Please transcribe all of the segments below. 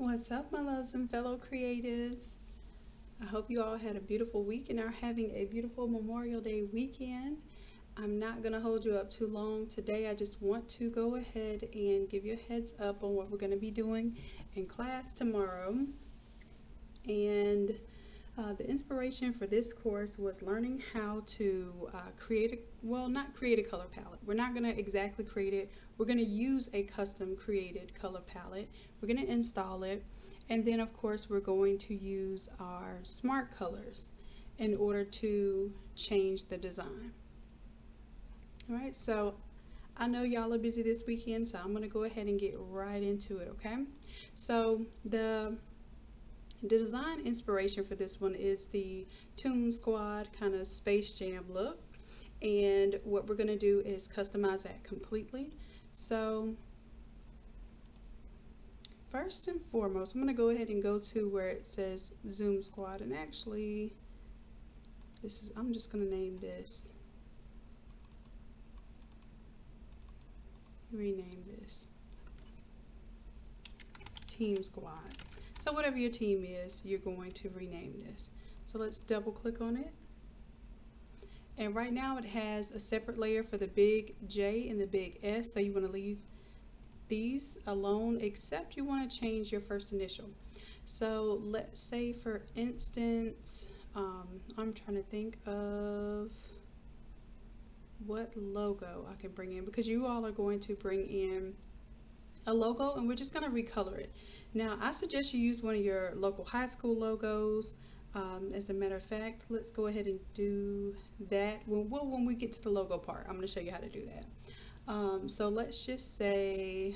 What's up, my loves and fellow creatives? I hope you all had a beautiful week and are having a beautiful Memorial Day weekend. I'm not going to hold you up too long today. I just want to go ahead and give you a heads up on what we're going to be doing in class tomorrow. And the inspiration for this course was learning how to not create a color palette. We're not going to exactly create it. We're going to use a custom created color palette. We're going to install it. And then, of course, we're going to use our smart colors in order to change the design. All right, so I know y'all are busy this weekend, so I'm going to go ahead and get right into it, okay? So the design inspiration for this one is the Toon Squad kind of Space Jam look, and what we're going to do is customize that completely. So first and foremost, I'm going to go ahead and go to where it says Zoom Squad, and actually I'm just going to name this, rename this Team Squad. So whatever your team is, you're going to rename this. So let's double click on it. And right now it has a separate layer for the big J and the big S. So you want to leave these alone, except you want to change your first initial. So let's say, for instance, I'm trying to think of what logo I can bring in, because you all are going to bring in a logo and we're just going to recolor it. Now I suggest you use one of your local high school logos. As a matter of fact, let's go ahead and do that when we get to the logo part. I'm going to show you how to do that. So let's just say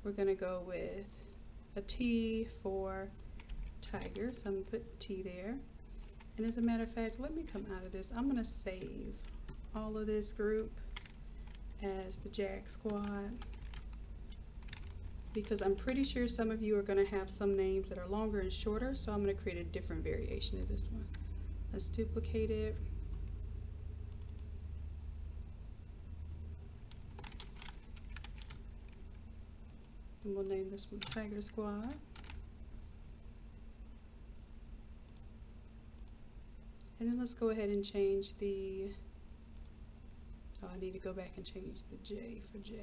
we're going to go with a T for tiger, so I'm going to put T there. And as a matter of fact, let me come out of this. I'm going to save all of this group as the Jag Squad, because I'm pretty sure some of you are going to have some names that are longer and shorter, so I'm going to create a different variation of this one. Let's duplicate it. And we'll name this one Tiger Squad. And then let's go ahead and change the, I need to go back and change the J for Jag.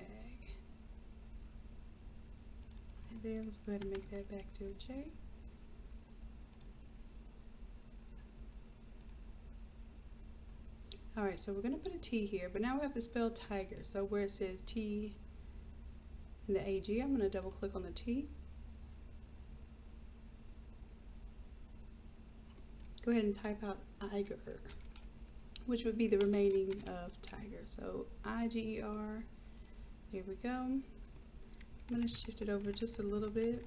And then let's go ahead and make that back to a J. Alright, so we're going to put a T here, but now we have to spell tiger. So where it says T in the AG, I'm going to double click on the T. Go ahead and type out Iger, which would be the remaining of tiger. So I-G-E-R, here we go. I'm going to shift it over just a little bit,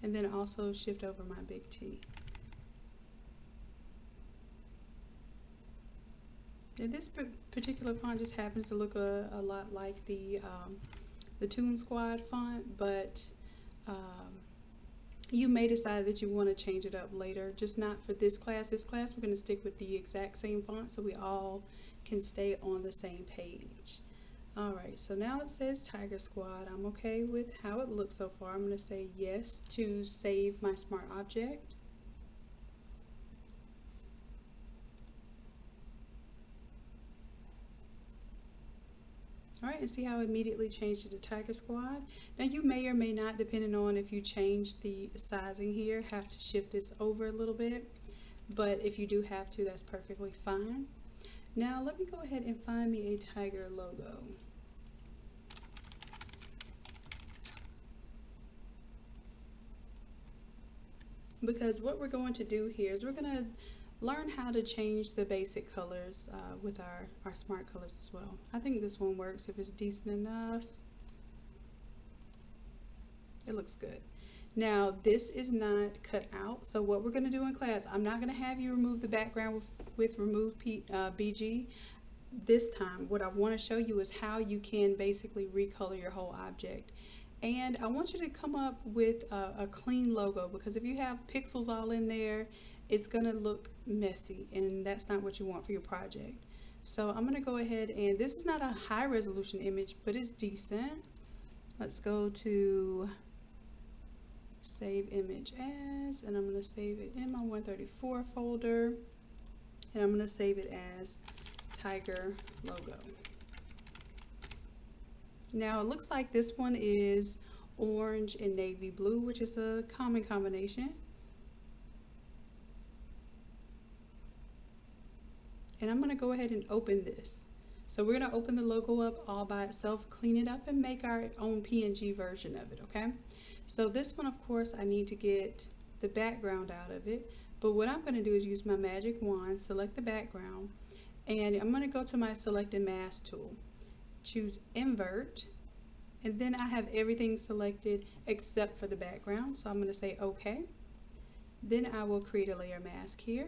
and then also shift over my big T. And this particular font just happens to look a lot like the Toon Squad font, but you may decide that you want to change it up later, just not for this class. This class we're going to stick with the exact same font so we all can stay on the same page. Alright, so now it says Tiger Squad. I'm okay with how it looks so far. I'm going to say yes to save my smart object. Alright, and see how I immediately changed it to Tiger Squad. Now you may or may not, depending on if you change the sizing here, have to shift this over a little bit. But if you do have to, that's perfectly fine. Now let me go ahead and find me a tiger logo. Because what we're going to do here is we're going to learn how to change the basic colors with our smart colors as well. I think this one works if it's decent enough. It looks good. Now this is not cut out, so what we're going to do in class, I'm not going to have you remove the background with remove BG. This time what I want to show you is how you can basically recolor your whole object. And I want you to come up with a clean logo, because if you have pixels all in there, it's going to look messy, and that's not what you want for your project. So I'm going to go ahead, and this is not a high resolution image, but it's decent. Let's go to save image as, and I'm going to save it in my 134 folder, and I'm going to save it as tiger logo. Now it looks like this one is orange and navy blue, which is a common combination. And I'm going to go ahead and open this. So we're going to open the logo up all by itself, clean it up, and make our own PNG version of it, okay? So this one, of course, I need to get the background out of it. But what I'm going to do is use my magic wand, select the background, and I'm going to go to my Select and Mask tool, choose Invert, and then I have everything selected except for the background. So I'm going to say OK. Then I will create a layer mask here.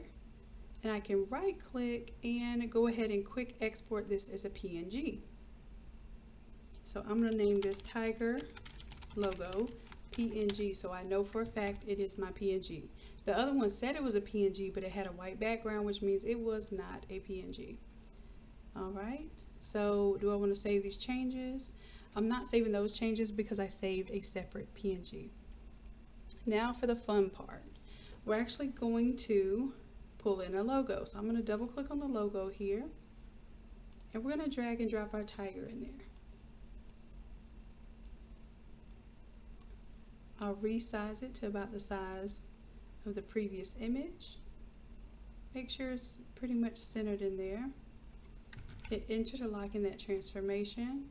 And I can right click and go ahead and quick export this as a PNG. So I'm going to name this tiger logo PNG, so I know for a fact it is my PNG. The other one said it was a PNG, but it had a white background, which means it was not a PNG. Alright, so do I want to save these changes? I'm not saving those changes because I saved a separate PNG. Now for the fun part. We're actually going to pull in a logo. So I'm going to double click on the logo here, and we're going to drag and drop our tiger in there. I'll resize it to about the size of the previous image. Make sure it's pretty much centered in there. Hit enter to lock in that transformation,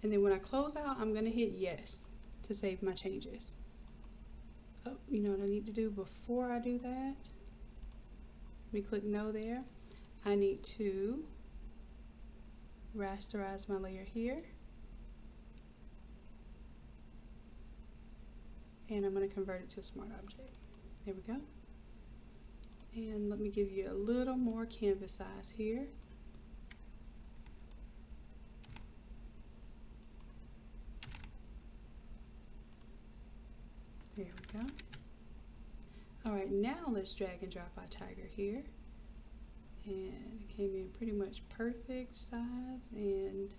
and then when I close out, I'm going to hit yes to save my changes. Oh, you know what I need to do before I do that? Let me click no there. I need to rasterize my layer here. And I'm going to convert it to a smart object. There we go. And let me give you a little more canvas size here. There we go. Alright, now let's drag and drop our tiger here. And it came in pretty much perfect size and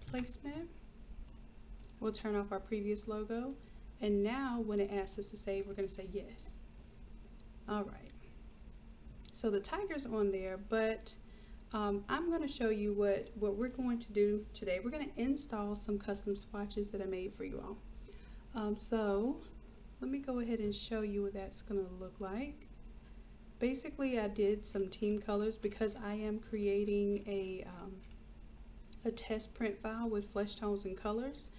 placement. We'll turn off our previous logo. And now when it asks us to save, we're going to say yes. Alright. So the tiger's on there, but I'm going to show you what we're going to do today. We're going to install some custom swatches that I made for you all. So let me go ahead and show you what that's going to look like. Basically, I did some team colors because I am creating a test print file with flesh tones and colors.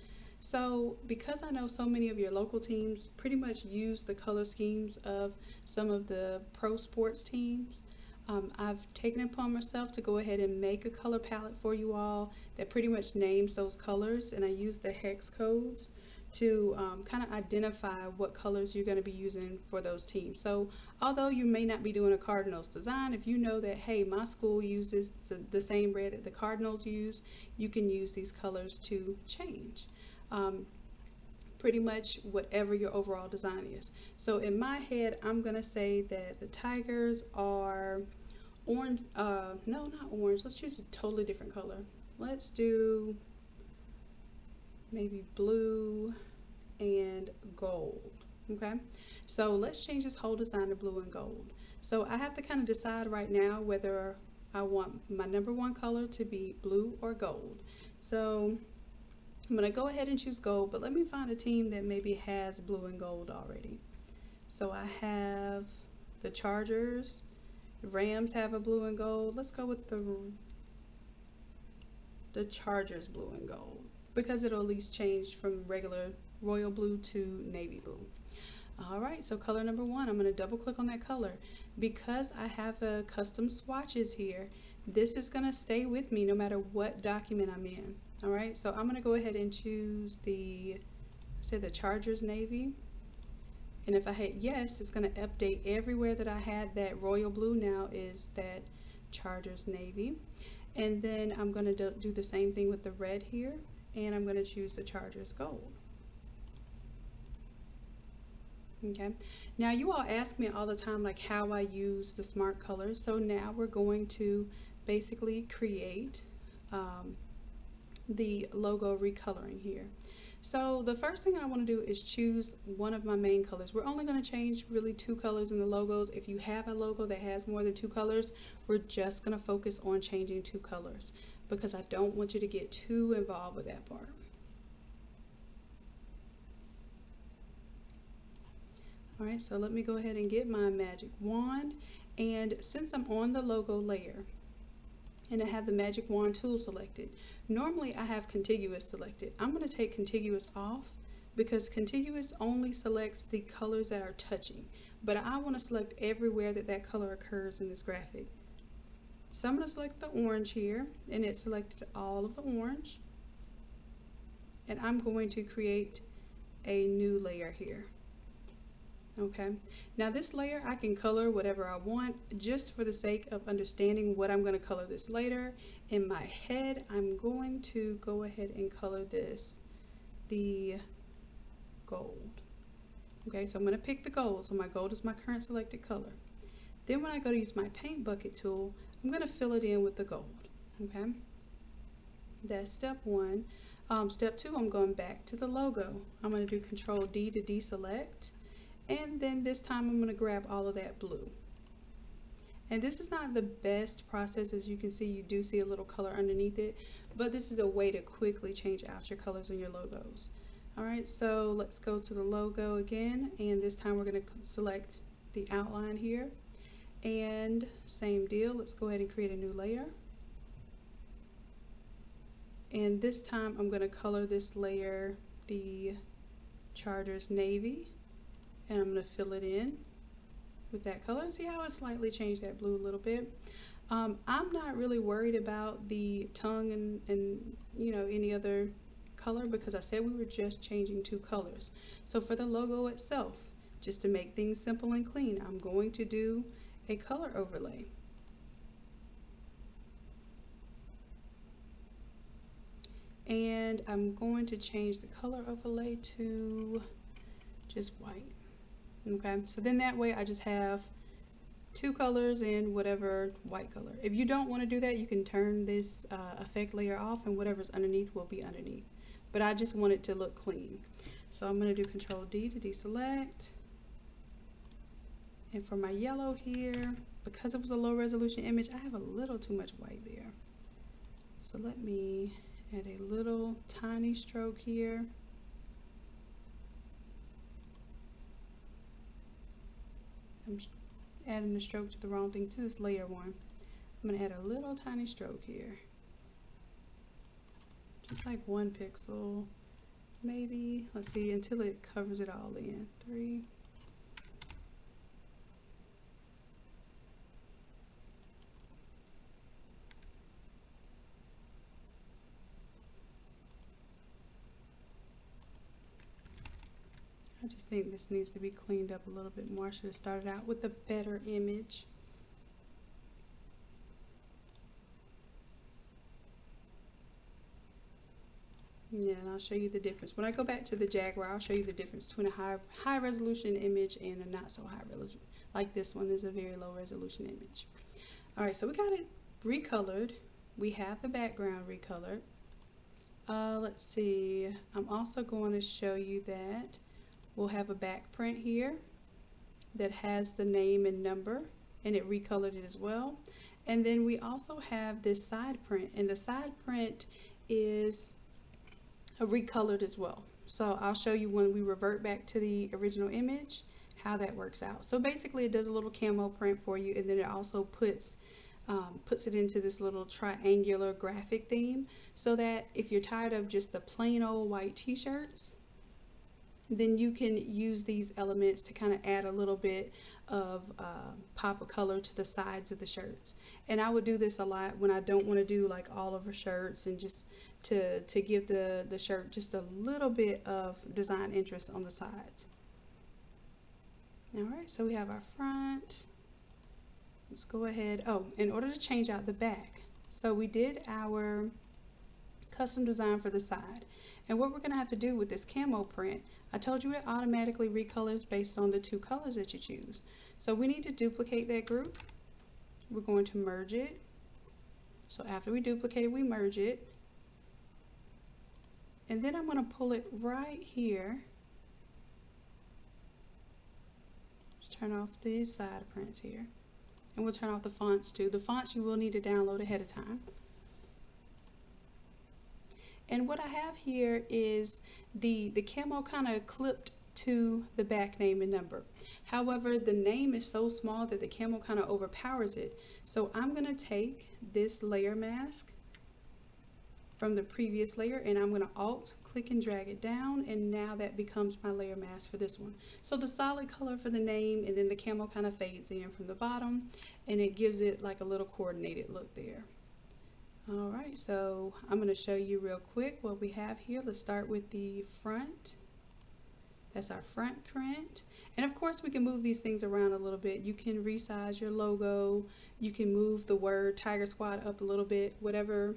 So because I know so many of your local teams pretty much use the color schemes of some of the pro sports teams, I've taken it upon myself to go ahead and make a color palette for you all that pretty much names those colors, and I use the hex codes to kind of identify what colors you're going to be using for those teams. So although you may not be doing a Cardinals design, if you know that, hey, my school uses the same red that the Cardinals use, you can use these colors to change pretty much whatever your overall design is. So in my head, I'm going to say that the tigers are orange, no, not orange, let's choose a totally different color. Let's do maybe blue and gold. Okay, so let's change this whole design to blue and gold. So I have to kind of decide right now whether I want my #1 color to be blue or gold. So I'm going to go ahead and choose gold, but let me find a team that maybe has blue and gold already. So I have the Chargers, the Rams have a blue and gold. Let's go with the Chargers blue and gold, because it'll at least change from regular royal blue to navy blue. Alright, so color #1, I'm going to double click on that color. Because I have a custom swatches here, this is going to stay with me no matter what document I'm in. Alright, so I'm going to go ahead and choose the Chargers navy. And if I hit yes, it's going to update everywhere that I had that royal blue. Now is that Chargers navy. And then I'm going to do the same thing with the red here, and I'm going to choose the Chargers gold. Okay, now you all ask me all the time like how I use the smart colors. So now we're going to basically create the logo recoloring here. So the first thing I want to do is choose one of my main colors. We're only going to change really 2 colors in the logos. If you have a logo that has more than 2 colors, we're just going to focus on changing 2 colors because I don't want you to get too involved with that part. Alright, so let me go ahead and get my magic wand, and since I'm on the logo layer and I have the magic wand tool selected, normally I have contiguous selected. I'm going to take contiguous off because contiguous only selects the colors that are touching, but I want to select everywhere that that color occurs in this graphic. So I'm going to select the orange here, and it selected all of the orange, and I'm going to create a new layer here. Okay, now this layer I can color whatever I want just for the sake of understanding what I'm going to color this later. In my head, I'm going to go ahead and color this the gold. Okay, so I'm going to pick the gold. So my gold is my current selected color. Then when I go to use my paint bucket tool, I'm going to fill it in with the gold. Okay, that's step 1. Step 2, I'm going back to the logo. I'm going to do Control D to deselect. And then this time I'm going to grab all of that blue. And this is not the best process. As you can see, you do see a little color underneath it, but this is a way to quickly change out your colors on your logos. Alright, so let's go to the logo again, and this time we're going to select the outline here. And same deal, let's go ahead and create a new layer. And this time I'm going to color this layer the Charter's Navy. And I'm going to fill it in with that color. See how it slightly changed that blue a little bit. I'm not really worried about the tongue and you know, any other color because I said we were just changing 2 colors. So for the logo itself, just to make things simple and clean, I'm going to do a color overlay. And I'm going to change the color overlay to just white. Okay, so then that way I just have 2 colors in whatever white color. If you don't want to do that, you can turn this effect layer off and whatever's underneath will be underneath. But I just want it to look clean. So I'm going to do Control D to deselect. And for my yellow here, because it was a low resolution image, I have a little too much white there. So let me add a little tiny stroke here. I'm adding a stroke to the wrong thing, to this layer 1. I'm going to add a little tiny stroke here. Just like 1 pixel, maybe, let's see, until it covers it all in. 3. I just think this needs to be cleaned up a little bit more. I should have started out with a better image. Yeah, and I'll show you the difference. When I go back to the Jaguar, I'll show you the difference between a high resolution image and a not so high resolution. Like this one is a very low resolution image. Alright, so we got it recolored. We have the background recolored. Let's see. I'm also going to show you that we'll have a back print here that has the name and number, and it recolored it as well. And then we also have this side print, and the side print is recolored as well. So I'll show you when we revert back to the original image how that works out. So basically it does a little camo print for you, and then it also puts it into this little triangular graphic theme, so that if you're tired of just the plain old white t-shirts, then you can use these elements to kind of add a little bit of pop of color to the sides of the shirts. And I would do this a lot when I don't want to do like all over shirts, and just to give the shirt just a little bit of design interest on the sides. Alright, so we have our front. Let's go ahead. Oh, in order to change out the back, so we did our custom design for the side. And what we're going to have to do with this camo print, I told you it automatically recolors based on the 2 colors that you choose. So we need to duplicate that group. We're going to merge it. So after we duplicate it, we merge it. And then I'm going to pull it right here. Just turn off these side prints here. And we'll turn off the fonts too. The fonts you will need to download ahead of time. And what I have here is the camo kind of clipped to the back name and number. However, the name is so small that the camo kind of overpowers it. So I'm going to take this layer mask from the previous layer and I'm going to alt click and drag it down, and now that becomes my layer mask for this one. So the solid color for the name, and then the camo kind of fades in from the bottom and it gives it like a little coordinated look there. Alright, so I'm going to show you real quick what we have here. Let's start with the front. That's our front print. And of course we can move these things around a little bit. You can resize your logo. You can move the word Tiger Squad up a little bit. Whatever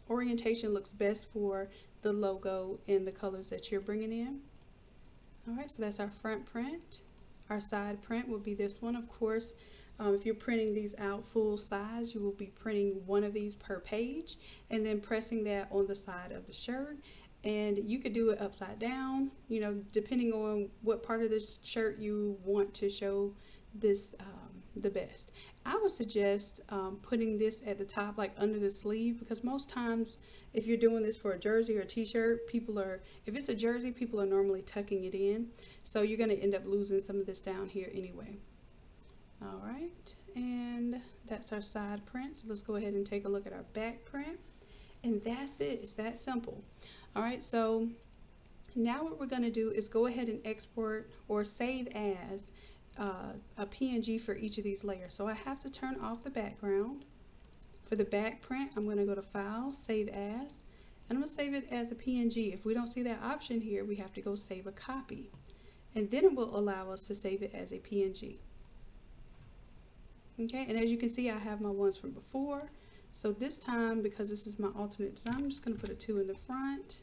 orientation looks best for the logo and the colors that you're bringing in. Alright, so that's our front print. Our side print will be this one. Of course, if you're printing these out full size, you will be printing one of these per page and then pressing that on the side of the shirt. And you could do it upside down, you know, depending on what part of the shirt you want to show this the best. I would suggest putting this at the top, like under the sleeve, because most times if you're doing this for a jersey or a t-shirt, if it's a jersey, people are normally tucking it in. So you're going to end up losing some of this down here anyway. Alright, and that's our side print. So let's go ahead and take a look at our back print. And that's it. It's that simple. Alright, so now what we're going to do is go ahead and export or save as a PNG for each of these layers. So I have to turn off the background. For the back print, I'm going to go to File, Save As, and I'm going to save it as a PNG. If we don't see that option here, we have to go Save a Copy. And then it will allow us to save it as a PNG. Okay, and as you can see, I have my ones from before. So this time, because this is my alternate design, I'm just going to put a 2 in the front,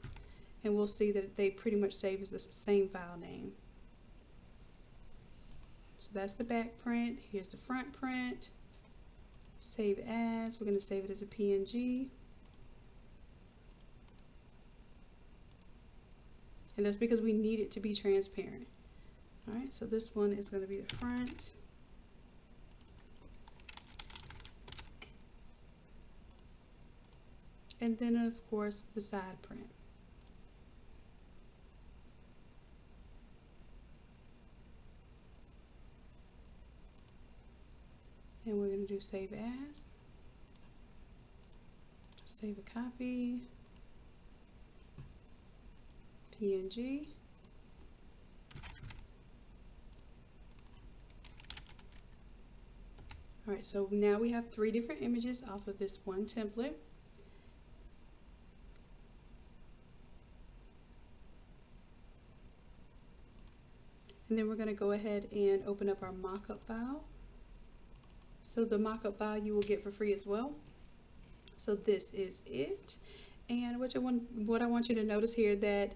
and we'll see that they pretty much save as the same file name. So that's the back print. Here's the front print. Save as. We're going to save it as a PNG. And that's because we need it to be transparent. Alright, so this one is going to be the front. And then of course the side print. And we're going to do Save As, Save a Copy, PNG, alright, so now we have 3 different images off of this one template. And then we're going to go ahead and open up our mockup file. So the mockup file you will get for free as well. So this is it. And what I want you to notice here that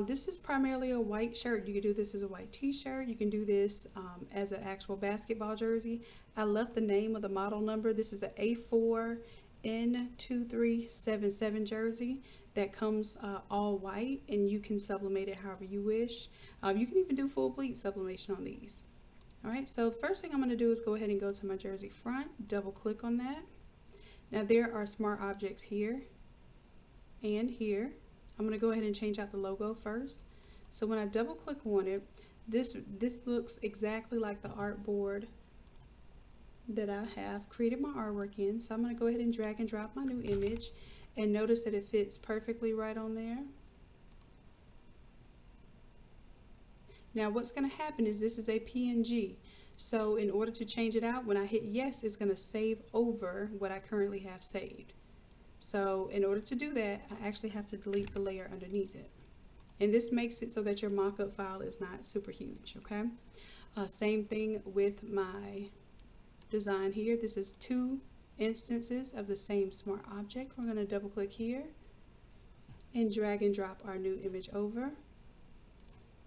this is primarily a white shirt. You can do this as a white t-shirt. You can do this as an actual basketball jersey. I left the name of the model number. This is an A4 N2377 jersey that comes all white, and you can sublimate it however you wish. You can even do full bleed sublimation on these. Alright, so the first thing I'm going to do is go ahead and go to my jersey front, double click on that. Now there are smart objects here and here. I'm going to go ahead and change out the logo first. So when I double click on it, this looks exactly like the artboard that I have created my artwork in. So I'm going to go ahead and drag and drop my new image, and notice that it fits perfectly right on there. Now what's going to happen is this is a PNG. So in order to change it out, when I hit yes, it's going to save over what I currently have saved. So in order to do that, I actually have to delete the layer underneath it. And this makes it so that your mockup file is not super huge, okay? Same thing with my design here. This is 2 instances of the same smart object. We're going to double click here and drag and drop our new image over.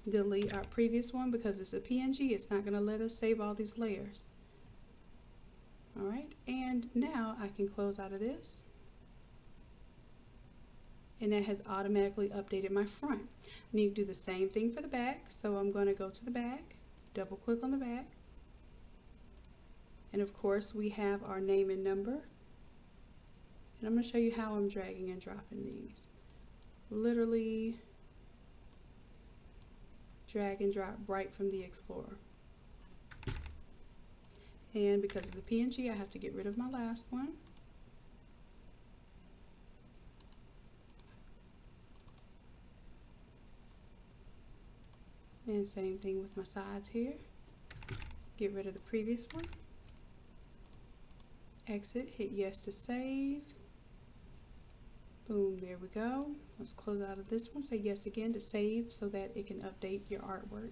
Delete our previous one because it's a PNG. It's not going to let us save all these layers. Alright, and now I can close out of this. and that has automatically updated my front. I need to do the same thing for the back, so I'm going to go to the back, double click on the back, and of course we have our name and number, and I'm going to show you how I'm dragging and dropping these. Literally drag and drop right from the Explorer. And because of the PNG, I have to get rid of my last one. And same thing with my sides here. Get rid of the previous one. Exit, hit yes to save. Boom, there we go. Let's close out of this one. Say yes again to save so that it can update your artwork.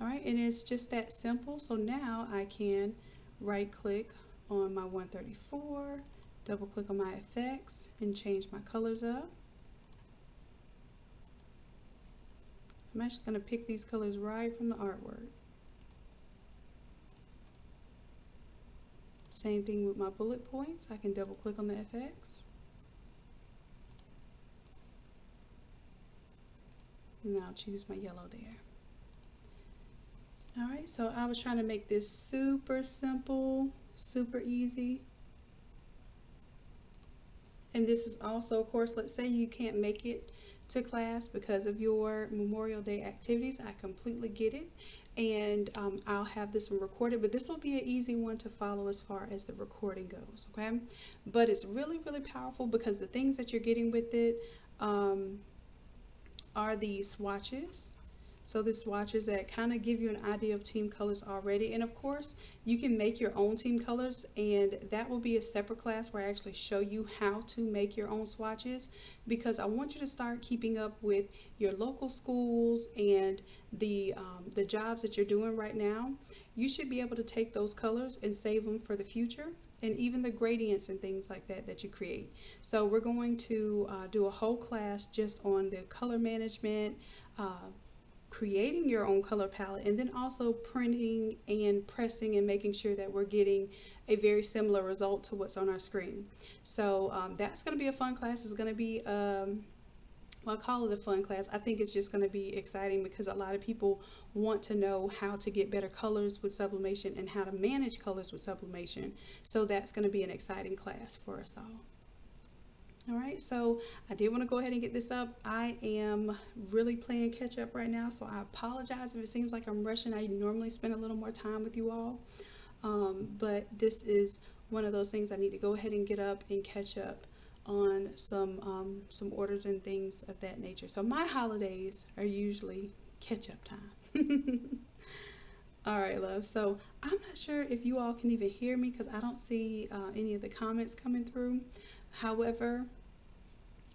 Alright, and it's just that simple. So now I can right click on my 134, double click on my effects, and change my colors up. I'm actually going to pick these colors right from the artwork. Same thing with my bullet points. I can double click on the FX. And I'll choose my yellow there. Alright, so I was trying to make this super simple, super easy. And this is also, of course, let's say you can't make it to class because of your Memorial Day activities. I completely get it. And I'll have this one recorded, but this will be an easy one to follow as far as the recording goes, okay? But it's really, really powerful because the things that you're getting with it are the swatches. So the swatches that kind of give you an idea of team colors already. And of course, you can make your own team colors, and that will be a separate class where I actually show you how to make your own swatches, because I want you to start keeping up with your local schools and the jobs that you're doing right now. You should be able to take those colors and save them for the future, and even the gradients and things like that that you create. So we're going to do a whole class just on the color management, creating your own color palette, and then also printing and pressing and making sure that we're getting a very similar result to what's on our screen. So that's going to be a fun class. It's going to be well, I call it a fun class. I think it's just going to be exciting because a lot of people want to know how to get better colors with sublimation and how to manage colors with sublimation. So that's going to be an exciting class for us all. Alright, so I did want to go ahead and get this up. I am really playing catch up right now, so I apologize if it seems like I'm rushing. I normally spend a little more time with you all, but this is one of those things I need to go ahead and get up and catch up on some orders and things of that nature. So my holidays are usually catch up time. Alright, love, so I'm not sure if you all can even hear me because I don't see any of the comments coming through. However,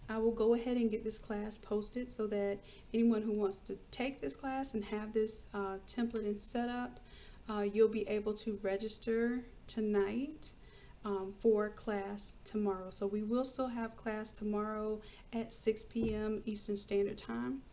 I will go ahead and get this class posted so that anyone who wants to take this class and have this template and setup, you'll be able to register tonight for class tomorrow. So we will still have class tomorrow at 6 p.m. Eastern Standard Time,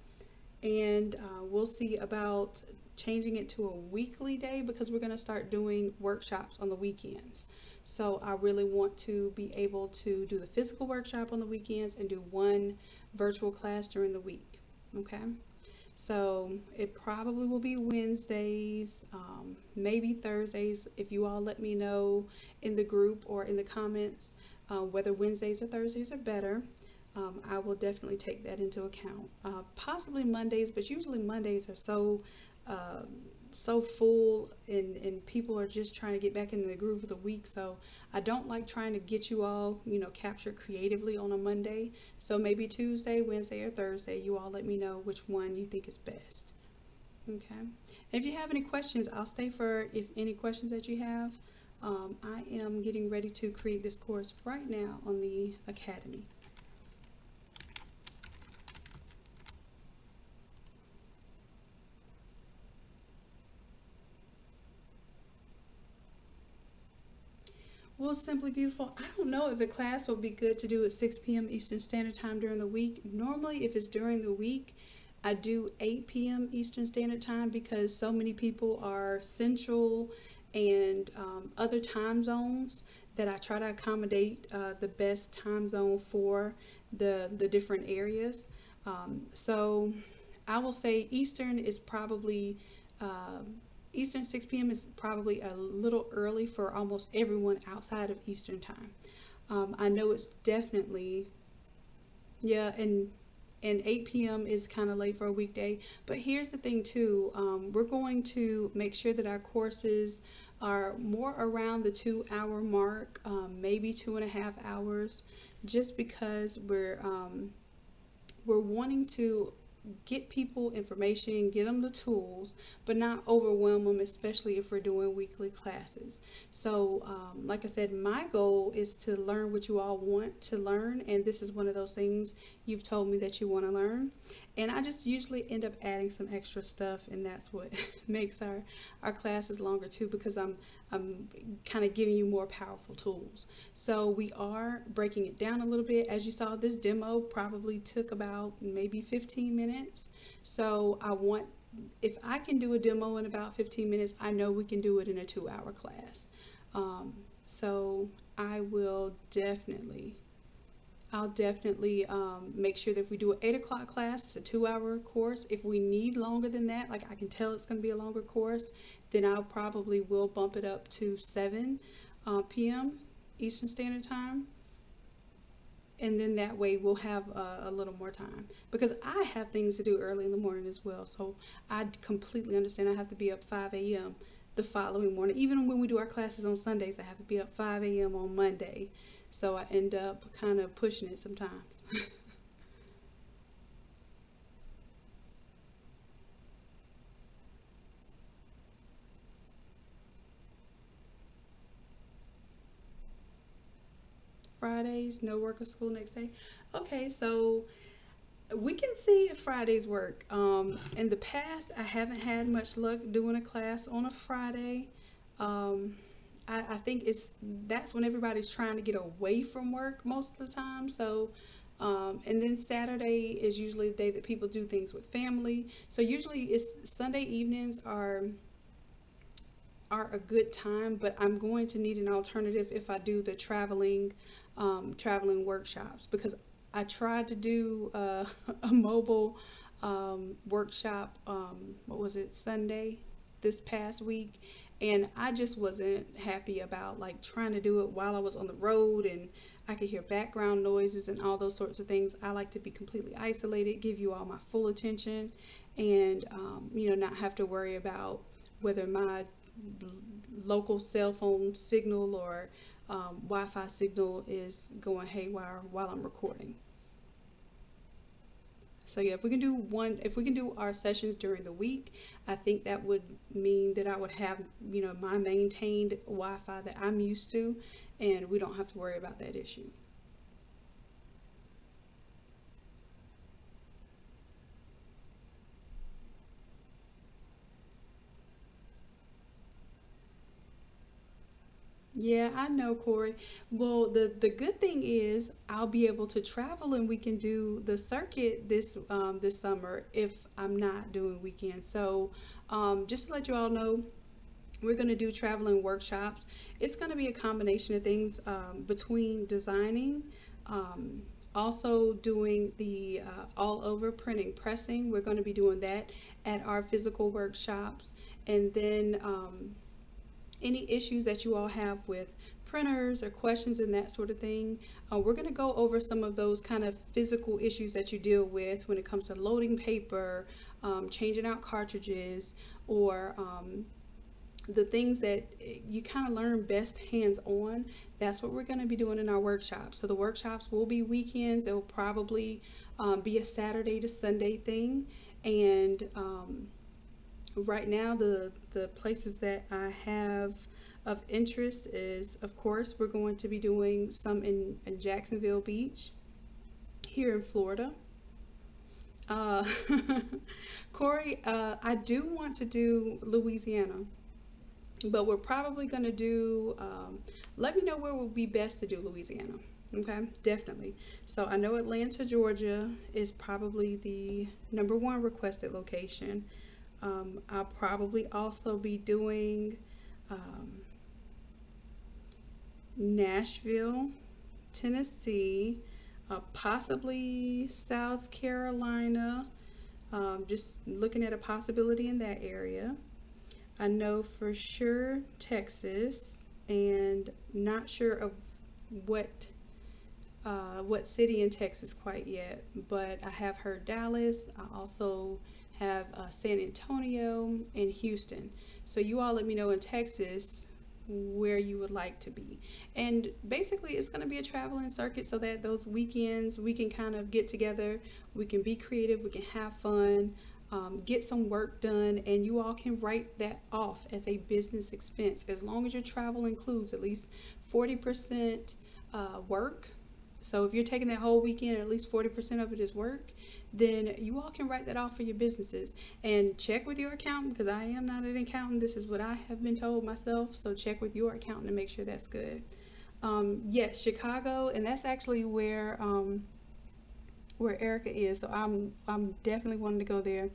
and we'll see about changing it to a weekly day because we're going to start doing workshops on the weekends. So I really want to be able to do the physical workshop on the weekends and do one virtual class during the week. Okay, so it probably will be Wednesdays, maybe Thursdays. If you all let me know in the group or in the comments whether Wednesdays or Thursdays are better, I will definitely take that into account. Possibly Mondays, but usually Mondays are so full and people are just trying to get back into the groove of the week, so I don't like trying to get you all, you know, captured creatively on a Monday. So maybe Tuesday, Wednesday, or Thursday, you all let me know which one you think is best. Okay, and if you have any questions, I'll stay for if any questions that you have. I am getting ready to create this course right now on the Academy. Well, Simply Beautiful, I don't know if the class will be good to do at 6 p.m. Eastern Standard Time during the week. Normally, if it's during the week, I do 8 p.m. Eastern Standard Time because so many people are Central and other time zones that I try to accommodate the best time zone for the different areas. So I will say Eastern is probably uh, Eastern 6 p.m. is probably a little early for almost everyone outside of Eastern time. I know it's definitely, yeah, and 8 p.m. is kind of late for a weekday. But here's the thing too, we're going to make sure that our courses are more around the 2 hour mark, maybe 2.5 hours, just because we're wanting to get people information, get them the tools, but not overwhelm them, especially if we're doing weekly classes. So, like I said, my goal is to learn what you all want to learn, and this is one of those things you've told me that you want to learn. And I just usually end up adding some extra stuff, and that's what makes our classes longer too, because I'm kind of giving you more powerful tools. So we are breaking it down a little bit. As you saw, this demo probably took about maybe 15 minutes. So if I can do a demo in about 15 minutes, I know we can do it in a 2 hour class. Um, so I will definitely I'll definitely make sure that if we do an 8 o'clock class, it's a 2 hour course. If we need longer than that, like I can tell it's going to be a longer course, then I'll probably will bump it up to 7 p.m. Eastern Standard Time. And then that way we'll have a little more time. Because I have things to do early in the morning as well. So I completely understand I have to be up 5 a.m. the following morning. Even when we do our classes on Sundays, I have to be up 5 a.m. on Monday. So I end up kind of pushing it sometimes. Fridays, no work or school next day. Okay, so we can see if Fridays work. In the past, I haven't had much luck doing a class on a Friday. Um, I think that's when everybody's trying to get away from work most of the time. So, and then Saturday is usually the day that people do things with family. So usually it's Sunday evenings are a good time, but I'm going to need an alternative if I do the traveling workshops, because I tried to do a mobile workshop. What was it, Sunday this past week, and I just wasn't happy about like trying to do it while I was on the road, and I could hear background noises and all those sorts of things. I like to be completely isolated, give you all my full attention, and not have to worry about whether my local cell phone signal or Wi-Fi signal is going haywire while I'm recording. So yeah, if we can do our sessions during the week, I think that would mean that I would have, my maintained Wi-Fi that I'm used to, and we don't have to worry about that issue. Yeah, I know, Corey. Well, the good thing is I'll be able to travel and we can do the circuit this summer if I'm not doing weekends. So, just to let you all know, we're going to do traveling workshops. It's going to be a combination of things between designing, um, also doing the all over printing, pressing. We're going to be doing that at our physical workshops, and then any issues that you all have with printers or questions and that sort of thing. We're going to go over some of those kind of physical issues that you deal with when it comes to loading paper, changing out cartridges, or the things that you kind of learn best hands on. That's what we're going to be doing in our workshops. So the workshops will be weekends. It will probably be a Saturday to Sunday thing. And right now, the places that I have of interest is, of course, we're going to be doing some in Jacksonville Beach here in Florida. Uh, Corey, I do want to do Louisiana, but we're probably going to do, let me know where would be best to do Louisiana. Okay, definitely. So I know Atlanta, Georgia is probably the #1 requested location. I'll probably also be doing um, Nashville, Tennessee, possibly South Carolina. Just looking at a possibility in that area. I know for sure Texas, and not sure of what what city in Texas quite yet, but I have heard Dallas. I also have San Antonio and Houston. So you all let me know in Texas where you would like to be. And basically, it's going to be a traveling circuit so that those weekends we can kind of get together, we can be creative, we can have fun. Get some work done, and you all can write that off as a business expense as long as your travel includes at least 40% work. So if you're taking that whole weekend, at least 40% of it is work, then you all can write that off for your businesses. And check with your accountant, because I am not an accountant. This is what I have been told myself. So check with your accountant to make sure that's good. Yes, Chicago, and that's actually where Erica is. So I'm definitely wanting to go there.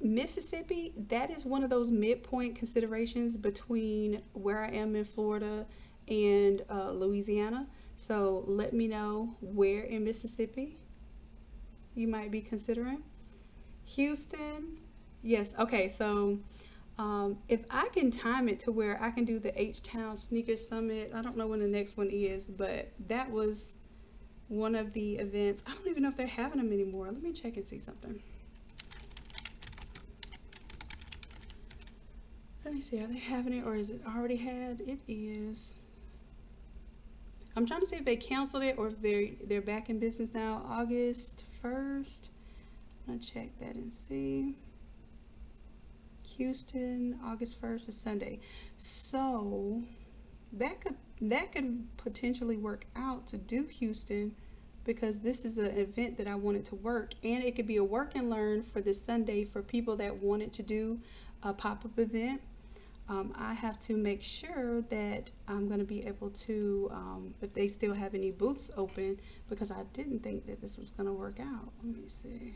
Mississippi, that is one of those midpoint considerations between where I am in Florida and Louisiana. So let me know where in Mississippi you might be considering. Houston, yes. Okay, so if I can time it to where I can do the H Town Sneaker Summit, I don't know when the next one is, but that was one of the events. I don't even know if they're having them anymore. Let me check and see something. Let me see, are they having it or is it already had? It is. I'm trying to see if they canceled it or if they're back in business now. August 1st. I'm gonna check that and see. Houston, August 1st is Sunday. So that could potentially work out to do Houston because this is an event that I wanted to work, and it could be a work and learn for this Sunday for people that wanted to do a pop-up event. I have to make sure that I'm going to be able to, if they still have any booths open, because I didn't think that this was going to work out. Let me see.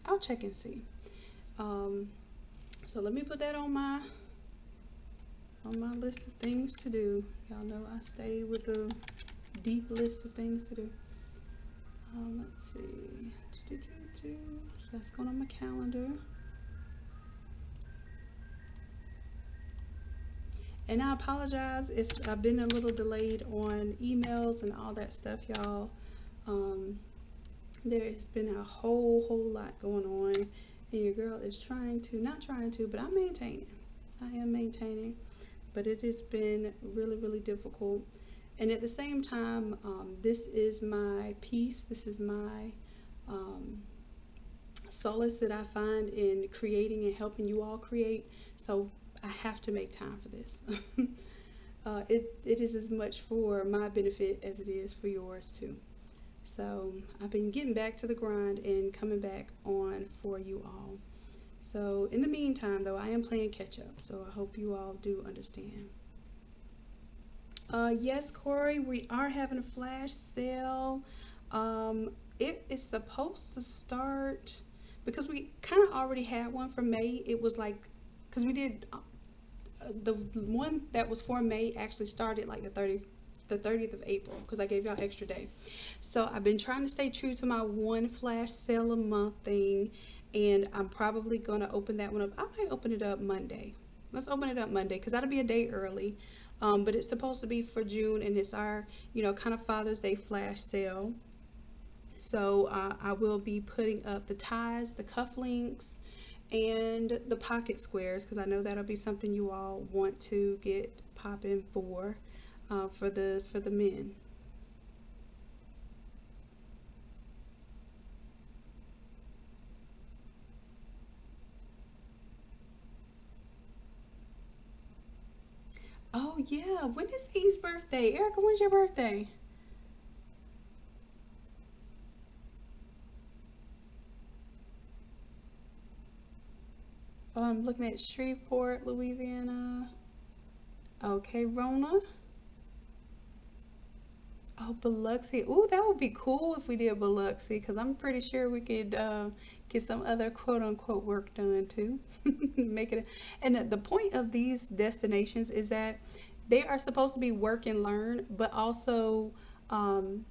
I'll check and see. Um, so let me put that on my list of things to do. Y'all know I stay with a deep list of things to do. Let's see. So that's going on my calendar. And I apologize if I've been a little delayed on emails and all that stuff, y'all. Um, there's been a whole lot going on, and your girl is not trying to, but I'm maintaining. I am maintaining, but it has been really difficult. And at the same time, this is my peace. This is my um, solace that I find in creating and helping you all create. So I have to make time for this. It is as much for my benefit as it is for yours too. So I've been getting back to the grind and coming back on for you all. So in the meantime, though, I am playing catch up. So I hope you all do understand. Yes, Corey, we are having a flash sale. Um, it is supposed to start because we kind of already had one for May. It was like, because we did the one that was for May actually started like the 30th of April because I gave y'all extra day. So I've been trying to stay true to my one flash sale a month thing, and I'm probably gonna open that one up. I might open it up Monday. Let's open it up Monday because that'll be a day early. But it's supposed to be for June, and it's our, kind of Father's Day flash sale. So I will be putting up the ties, the cufflinks, and the pocket squares because I know that'll be something you all want to get popping for the men. Oh yeah, when is E's birthday? Erica, when's your birthday? Oh, I'm looking at Shreveport, Louisiana. Okay, Rona. Oh, Biloxi. Ooh, that would be cool if we did Biloxi, because I'm pretty sure we could get some other quote unquote work done too. Make it. And the point of these destinations is that they are supposed to be work and learn, but also um,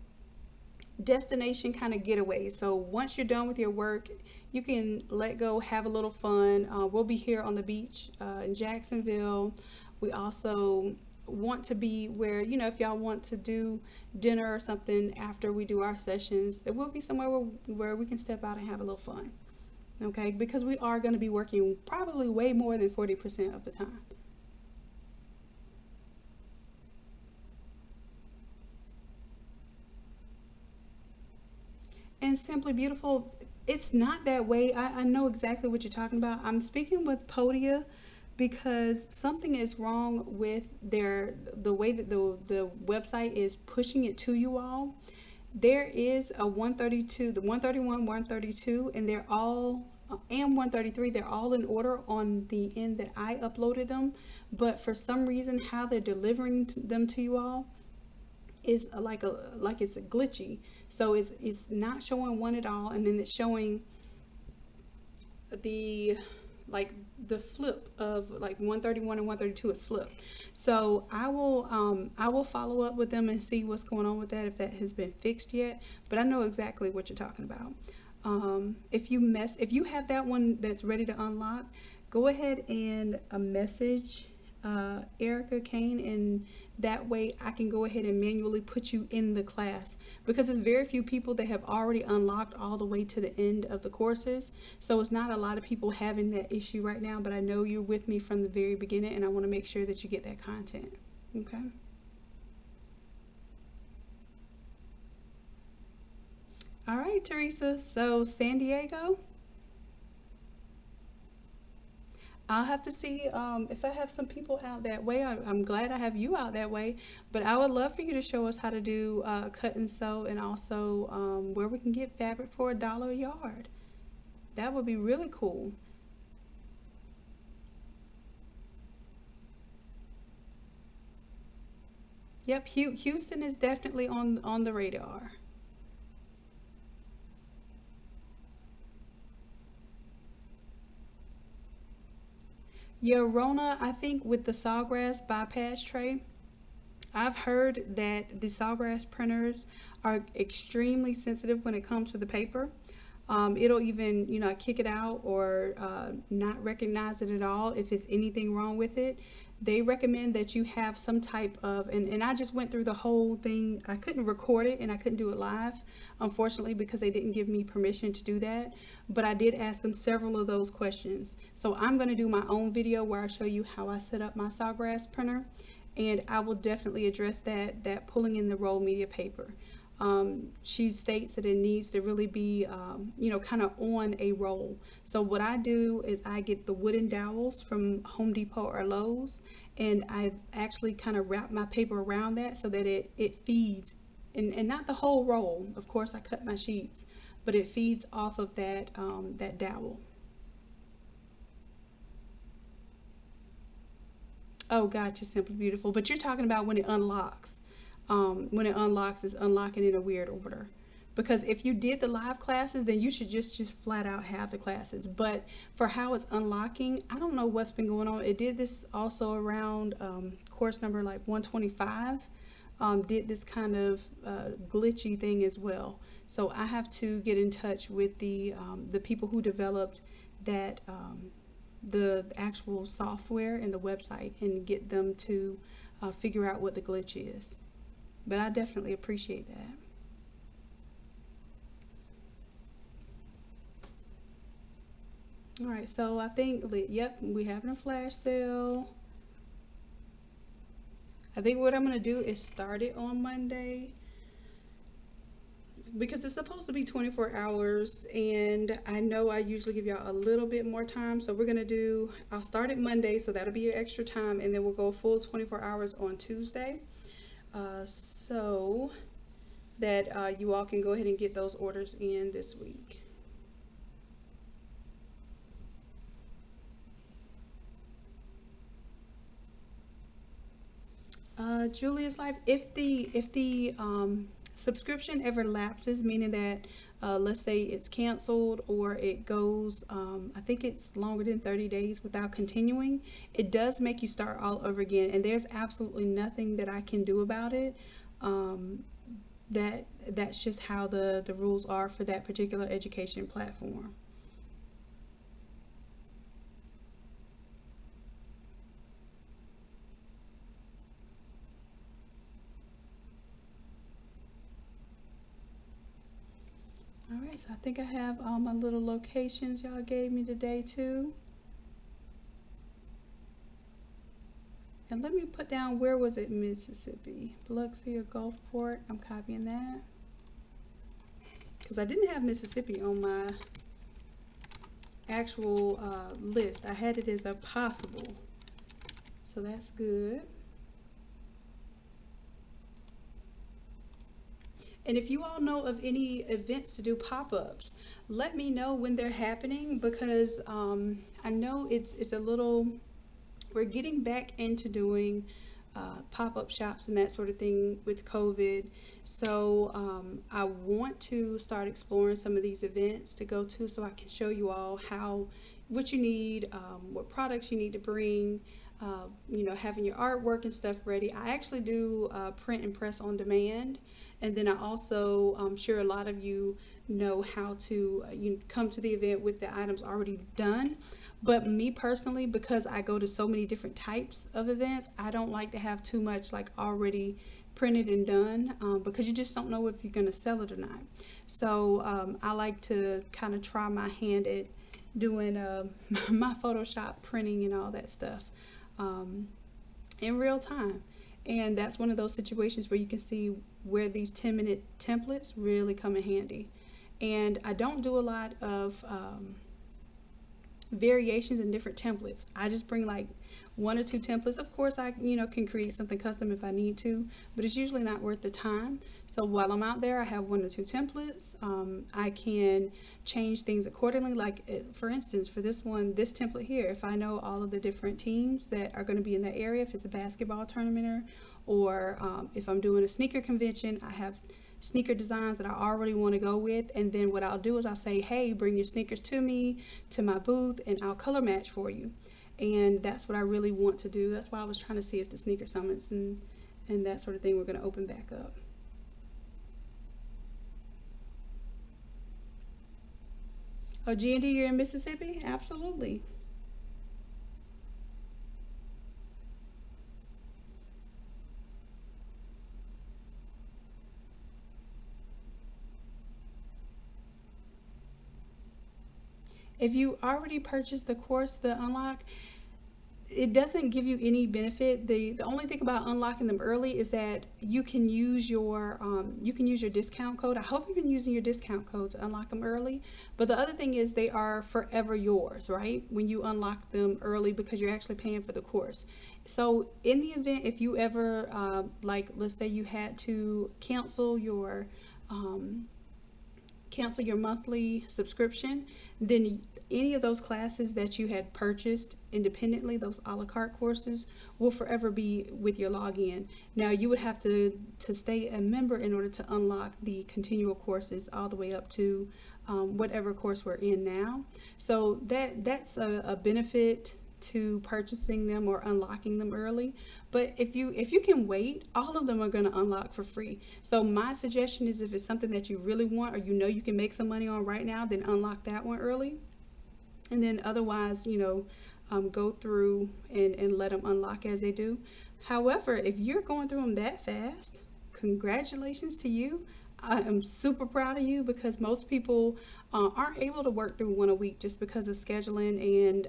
destination kind of getaway. So once you're done with your work, you can let go, have a little fun. We'll be here on the beach in Jacksonville. We also want to be where, you know, if y'all want to do dinner or something after we do our sessions, there will be somewhere where we can step out and have a little fun. Okay, because we are going to be working probably way more than 40% of the time. And Simply Beautiful, it's not that way. I know exactly what you're talking about. I'm speaking with Podia because something is wrong with the way that the website is pushing it to you all. There is a 132, the 131, 132, and they're all and 133, they're all in order on the end that I uploaded them, but for some reason how they're delivering them to you all is like it's a glitchy. So it's not showing one at all, and then it's showing the like the flip of like 131 and 132 is flipped. So I will follow up with them and see what's going on with that, if that has been fixed yet. But I know exactly what you're talking about. If you have that one that's ready to unlock, go ahead and message Erica Kane, and that way I can go ahead and manually put you in the class, because there's very few people that have already unlocked all the way to the end of the courses. So it's not a lot of people having that issue right now, but I know you're with me from the very beginning, and I want to make sure that you get that content. Okay. All right, Teresa. So San Diego, I'll have to see if I have some people out that way. I'm glad I have you out that way, but I would love for you to show us how to do cut and sew, and also where we can get fabric for $1 a yard. That would be really cool. Yep, Houston is definitely on the radar. Yeah, Rona, I think with the sawgrass bypass tray, I've heard that the sawgrass printers are extremely sensitive when it comes to the paper. It'll even, you know, kick it out or not recognize it at all if it's anything wrong with it. They recommend that you have some type of, and I just went through the whole thing. I couldn't record it and I couldn't do it live, unfortunately, because they didn't give me permission to do that. But I did ask them several of those questions. So I'm going to do my own video where I show you how I set up my sawgrass printer, and I will definitely address that pulling in the roll media paper. She states that it needs to really be, you know, kind of on a roll. So what I do is I get the wooden dowels from Home Depot or Lowe's, and I actually kind of wrap my paper around that so that it feeds, and not the whole roll. Of course, I cut my sheets, but it feeds off of that dowel. Oh, gotcha, Simply Beautiful. But you're talking about when it unlocks. When it unlocks, it's unlocking in a weird order. Because if you did the live classes, then you should just flat out have the classes. But for how it's unlocking, I don't know what's been going on. It did this also around course number like 125. Did this kind of glitchy thing as well. So I have to get in touch with the people who developed that the actual software and the website, and get them to figure out what the glitch is. But I definitely appreciate that. All right, so I think, yep, we having a flash sale. I think what I'm gonna do is start it on Monday, because it's supposed to be 24 hours, and I know I usually give y'all a little bit more time. So I'll start it Monday, so that'll be your extra time, and then we'll go full 24 hours on Tuesday. So that you all can go ahead and get those orders in this week. Julia's Life, if the subscription ever lapses, meaning that let's say it's canceled or it goes, I think it's longer than 30 days without continuing, it does make you start all over again, and there's absolutely nothing that I can do about it. Um, that's just how the rules are for that particular education platform. All right, so I think I have all my little locations y'all gave me today too. And let me put down, where was it, Mississippi? Biloxi or Gulfport. I'm copying that. Because I didn't have Mississippi on my actual list. I had it as a possible. So that's good. And if you all know of any events to do pop-ups, let me know when they're happening, because I know it's a little, we're getting back into doing pop-up shops and that sort of thing with COVID. So I want to start exploring some of these events to go to, so I can show you all what you need, what products you need to bring, having your artwork and stuff ready. I actually do print and press on demand. And then I also, I'm sure a lot of you know how to come to the event with the items already done. But me personally, because I go to so many different types of events, I don't like to have too much like already printed and done, because you just don't know if you're going to sell it or not. So I like to kind of try my hand at doing my Photoshop printing and all that stuff um, in real time. And that's one of those situations where you can see where these 10-minute templates really come in handy. And I don't do a lot of variations in different templates. I just bring like one or two templates. Of course, I can create something custom if I need to, but it's usually not worth the time. So while I'm out there, I have one or two templates. I can change things accordingly. Like for instance, for this one, this template here, if I know all of the different teams that are going to be in that area, if it's a basketball tournament, or if I'm doing a sneaker convention, I have sneaker designs that I already want to go with, and then what I'll do is I'll say, hey, bring your sneakers to me, to my booth, and I'll color match for you. And that's what I really want to do. That's why I was trying to see if the sneaker summits and that sort of thing were going to open back up. Oh, G&D, you're in Mississippi? Absolutely. If you already purchased the course, the unlock, it doesn't give you any benefit. The only thing about unlocking them early is that you can use your discount code. I hope you've been using your discount code to unlock them early. But the other thing is they are forever yours, right? When you unlock them early, because you're actually paying for the course. So in the event, if you ever like, let's say you had to um, cancel your monthly subscription, then any of those classes that you had purchased independently, those a la carte courses, will forever be with your login. Now you would have to stay a member in order to unlock the continual courses all the way up to whatever course we're in now. So that's a benefit to purchasing them or unlocking them early. But if you can wait, all of them are going to unlock for free. So my suggestion is, if it's something that you really want, or you can make some money on right now, then unlock that one early. And then otherwise, go through and let them unlock as they do. However, if you're going through them that fast, congratulations to you. I am super proud of you, because most people aren't able to work through one a week just because of scheduling,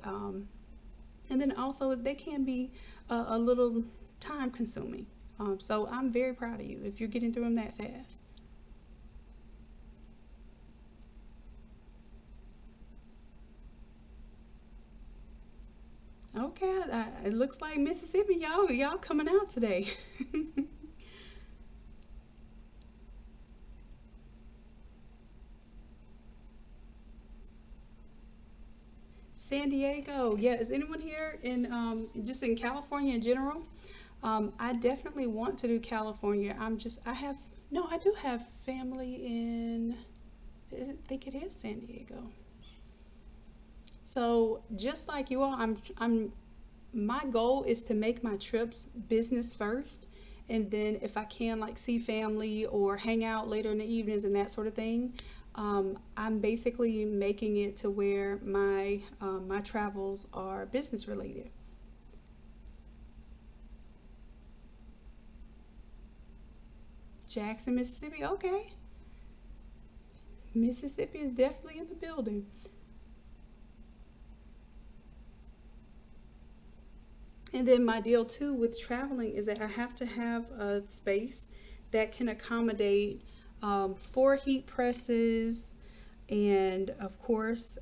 and then also they can be a little time consuming. So I'm very proud of you if you're getting through them that fast. Okay, it looks like Mississippi, y'all coming out today. San Diego, yeah. Is anyone here in just in California in general? I definitely want to do California. I have, no, I do have family in, I think it is San Diego. So just like you all, my goal is to make my trips business first, and then if I can, like, see family or hang out later in the evenings and that sort of thing. I'm basically making it to where my travels are business related. Jackson, Mississippi. Okay, Mississippi is definitely in the building. And then my deal too with traveling is that I have to have a space that can accommodate 4 heat presses, and of course,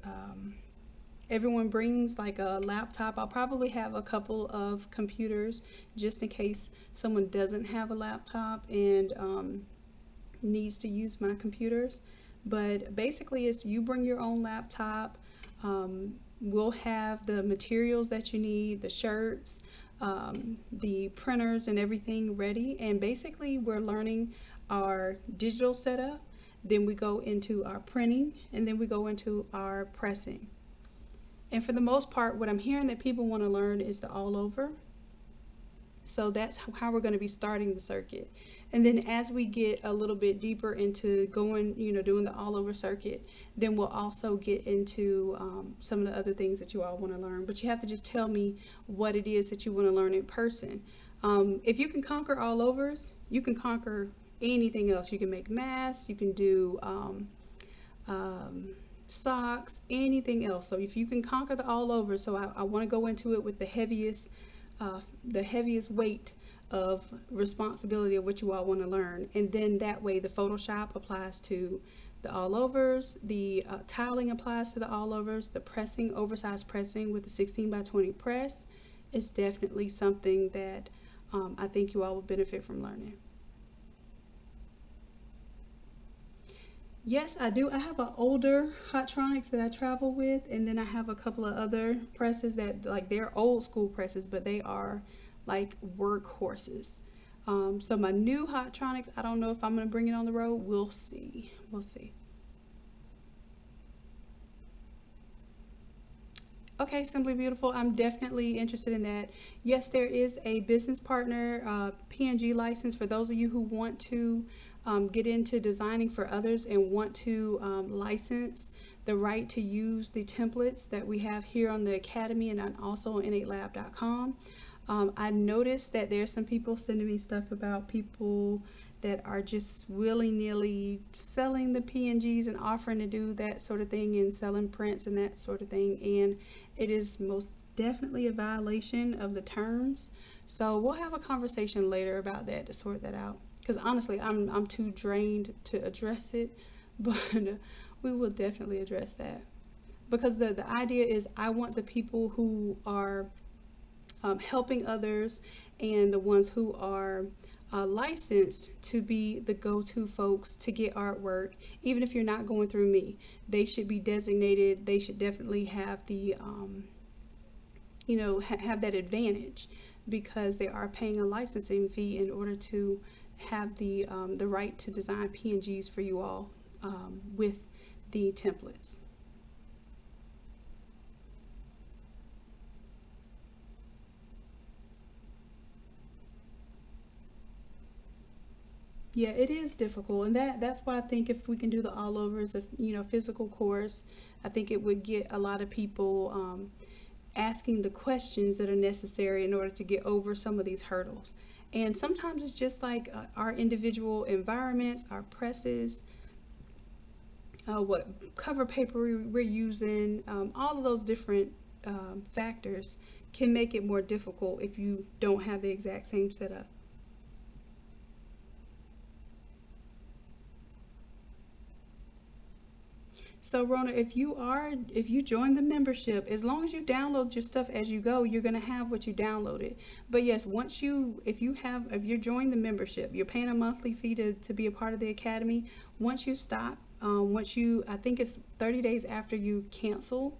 everyone brings like a laptop. I'll probably have a couple of computers just in case someone doesn't have a laptop and needs to use my computers. But basically, it's you bring your own laptop. We'll have the materials that you need, the shirts, the printers, and everything ready. And basically, we're learning our digital setup. Then we go into our printing, and then we go into our pressing. And for the most part, what I'm hearing that people want to learn is the all over. So that's how we're going to be starting the circuit. And then as we get a little bit deeper into going, doing the all over circuit, then we'll also get into some of the other things that you all want to learn. But you have to just tell me what it is that you want to learn in person. If you can conquer all overs, you can conquer anything else. You can make masks, you can do um, socks, anything else. So if you can conquer the all over, so I want to go into it with the heaviest weight of responsibility of what you all want to learn, and then that way the Photoshop applies to the all overs, the tiling applies to the all overs, the pressing, oversized pressing with the 16 by 20 press is definitely something that I think you all will benefit from learning. Yes, I do. I have an older Hotronics that I travel with, and then I have a couple of other presses that, like, they're old school presses, but they are like workhorses. So my new Hotronics, I don't know if I'm gonna bring it on the road. We'll see. We'll see. Okay, Simply Beautiful. I'm definitely interested in that. Yes, there is a business partner PNG license for those of you who want to get into designing for others and want to license the right to use the templates that we have here on the Academy and also on innatelab.com. I noticed that there's some people sending me stuff about people that are just willy-nilly selling the PNGs and offering to do that sort of thing and selling prints and that sort of thing, and it is most definitely a violation of the terms. So we'll have a conversation later about that to sort that out. Because honestly, I'm too drained to address it, but we will definitely address that. Because the idea is I want the people who are helping others and the ones who are licensed to be the go-to folks to get artwork, even if you're not going through me. They should be designated. They should definitely have the have that advantage because they are paying a licensing fee in order to have the right to design PNGs for you all with the templates. Yeah, it is difficult, and that's why I think if we can do the all overs of physical course, I think it would get a lot of people asking the questions that are necessary in order to get over some of these hurdles. And sometimes it's just like our individual environments, our presses, what cover paper we're using, all of those different factors can make it more difficult if you don't have the exact same setup. So Rona, if you join the membership, as long as you download your stuff as you go, you're gonna have what you downloaded. But yes, if you're joining the membership, you're paying a monthly fee to be a part of the academy. Once you stop, I think it's 30 days after you cancel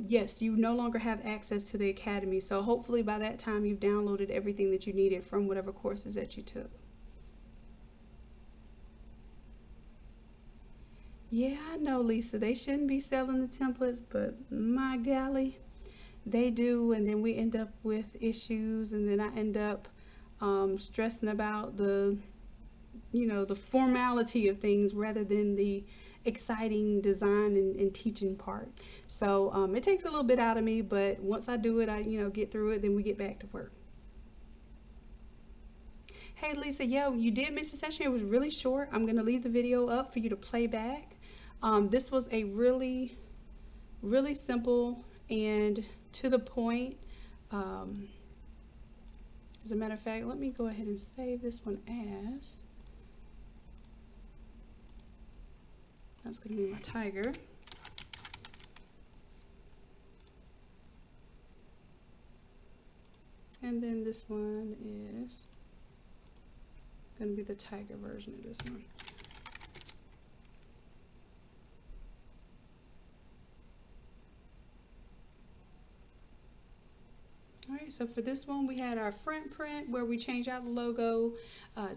yes, you no longer have access to the Academy. So hopefully by that time you've downloaded everything that you needed from whatever courses that you took. Yeah, I know, Lisa, they shouldn't be selling the templates, but my golly, they do. And then we end up with issues, and then I end up stressing about the formality of things rather than the exciting design and teaching part. So it takes a little bit out of me, but once I do it, I get through it, then we get back to work. Hey Lisa, yeah, you did miss a session. It was really short. I'm going to leave the video up for you to play back. This was a really, really simple and to the point. As a matter of fact, let me go ahead and save this one as, that's going to be my tiger. And then this one is going to be the tiger version of this one. Alright, so for this one we had our front print where we change out the logo,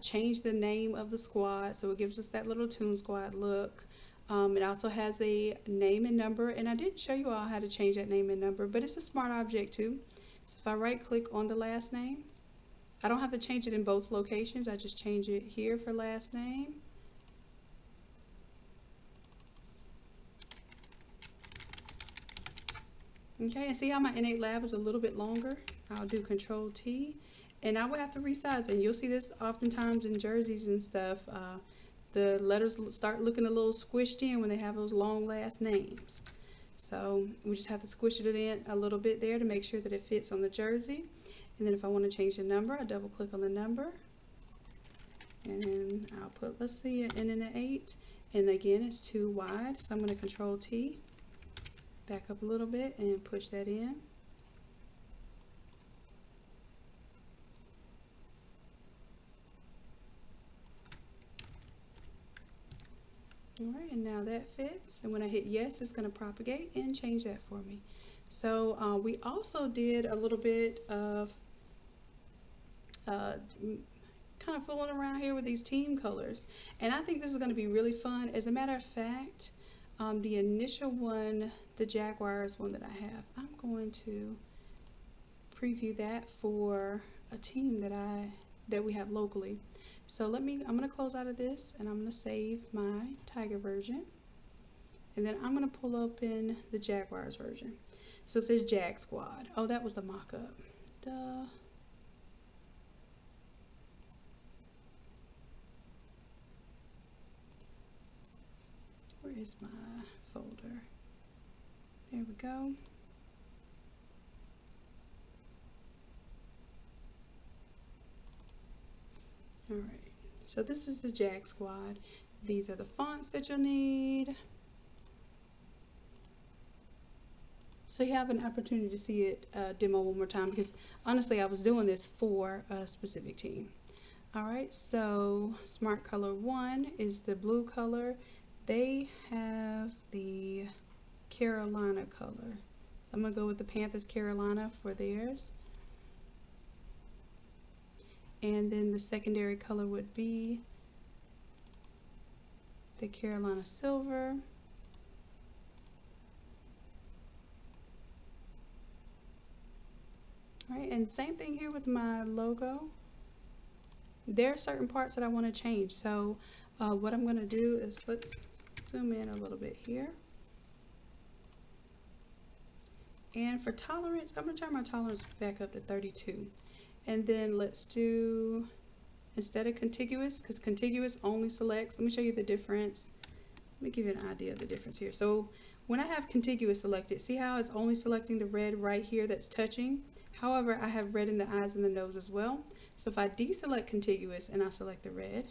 change the name of the squad, so it gives us that little Toon Squad look. It also has a name and number, and I didn't show you all how to change that name and number, but it's a smart object too. So if I right click on the last name, I don't have to change it in both locations, I just change it here for last name. Okay, and see how my Innate lab is a little bit longer? I'll do Control T, and I will have to resize it. And you'll see this oftentimes in jerseys and stuff. The letters start looking a little squished in when they have those long last names. So we just have to squish it in a little bit there to make sure that it fits on the jersey. And then if I want to change the number, I double click on the number. And then I'll put, let's see, an N and an 8. And again, it's too wide, so I'm going to Control T. Back up a little bit and push that in. Alright, and now that fits, and when I hit yes, it's going to propagate and change that for me. So we also did a little bit of kind of fooling around here with these team colors, and I think this is going to be really fun. As a matter of fact, the initial one, the Jaguars one that I have, I'm going to preview that for a team that we have locally. So I'm going to close out of this, and I'm going to save my tiger version, and then I'm going to pull open the Jaguars version. So it says Jag Squad. Oh, that was the mock-up. Duh. Where is my folder? There we go. Alright, so this is the Jag Squad. These are the fonts that you'll need. So you have an opportunity to see it demo one more time, because honestly I was doing this for a specific team. Alright, so Smart Color 1 is the blue color. They have the Carolina color. So I'm going to go with the Panthers Carolina for theirs. And then the secondary color would be the Carolina Silver. Alright, and same thing here with my logo. There are certain parts that I want to change. So what I'm going to do is, let's zoom in a little bit here. And for tolerance, I'm going to turn my tolerance back up to 32. And then let's do, instead of contiguous, because contiguous only selects, let me show you the difference. Let me give you an idea of the difference here. So when I have contiguous selected, see how it's only selecting the red right here that's touching? However, I have red in the eyes and the nose as well. So if I deselect contiguous and I select the red,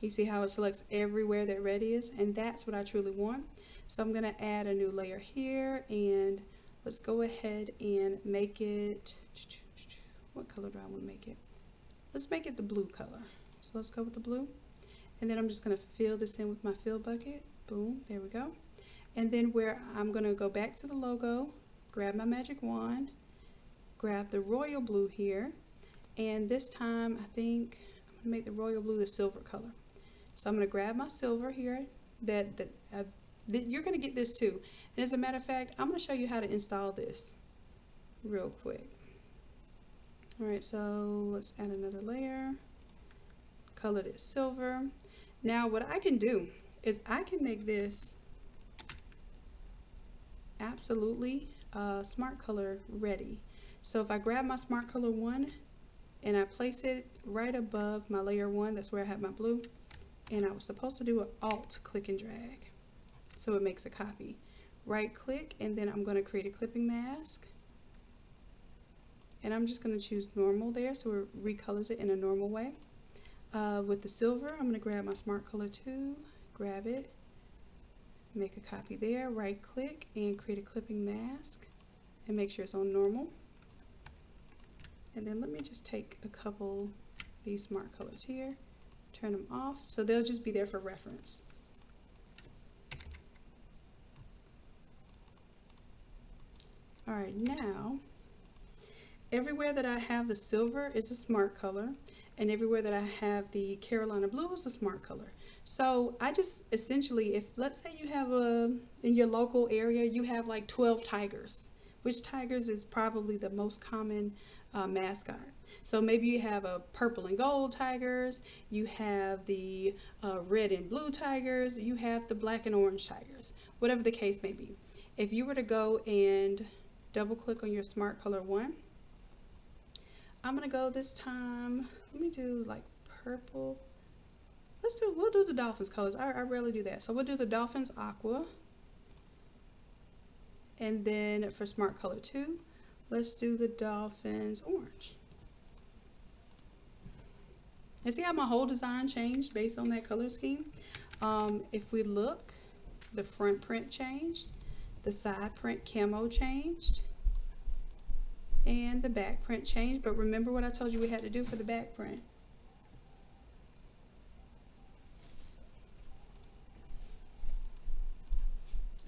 you see how it selects everywhere that red is? And that's what I truly want. So I'm going to add a new layer here, and let's go ahead and make it, what color do I want to make it? Let's make it the blue color. So let's go with the blue. And then I'm just going to fill this in with my fill bucket. Boom, there we go. And then where I'm going to go back to the logo, grab my magic wand, grab the royal blue here, and this time I think I'm going to make the royal blue the silver color. So I'm going to grab my silver here that you're going to get this too. And as a matter of fact, I'm going to show you how to install this real quick. Alright, so let's add another layer, color this silver. Now what I can do is I can make this absolutely smart color ready. So if I grab my smart color 1 and I place it right above my layer 1, that's where I have my blue, and I was supposed to do an alt click and drag so it makes a copy. Right click, and then I'm going to create a clipping mask, and I'm just going to choose normal there so it recolors it in a normal way. With the silver, I'm going to grab my smart color 2, grab it, make a copy there, right click and create a clipping mask and make sure it's on normal. And then let me just take a couple of these smart colors here, turn them off so they'll just be there for reference. Alright, now everywhere that I have the silver is a smart color, and everywhere that I have the Carolina blue is a smart color. So I just essentially, if let's say you have in your local area, you have like 12 tigers, which tigers is probably the most common mascot. So maybe you have a purple and gold tigers, you have the red and blue tigers, you have the black and orange tigers, whatever the case may be. If you were to go and double click on your smart color 1, I'm gonna go this time, let me do like purple. We'll do the dolphins colors. I rarely do that. So we'll do the dolphins aqua. And then for smart color 2, let's do the dolphins orange. And see how my whole design changed based on that color scheme? If we look, the front print changed, the side print camo changed, and the back print changed. But remember what I told you we had to do for the back print.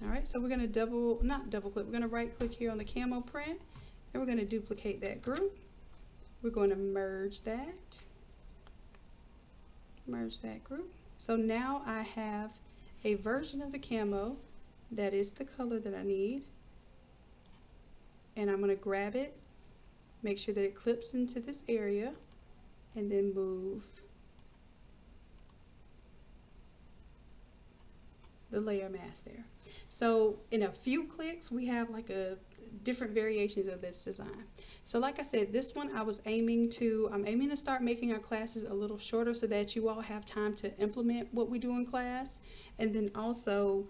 Alright, so we're going to not double click, we're going to right click here on the camo print, and we're going to duplicate that group. We're going to merge that group. So now I have a version of the camo that is the color that I need, and I'm going to grab it, make sure that it clips into this area, and then move the layer mask there. So in a few clicks we have like a different variations of this design. So like I said, this one I'm aiming to start making our classes a little shorter so that you all have time to implement what we do in class, and then also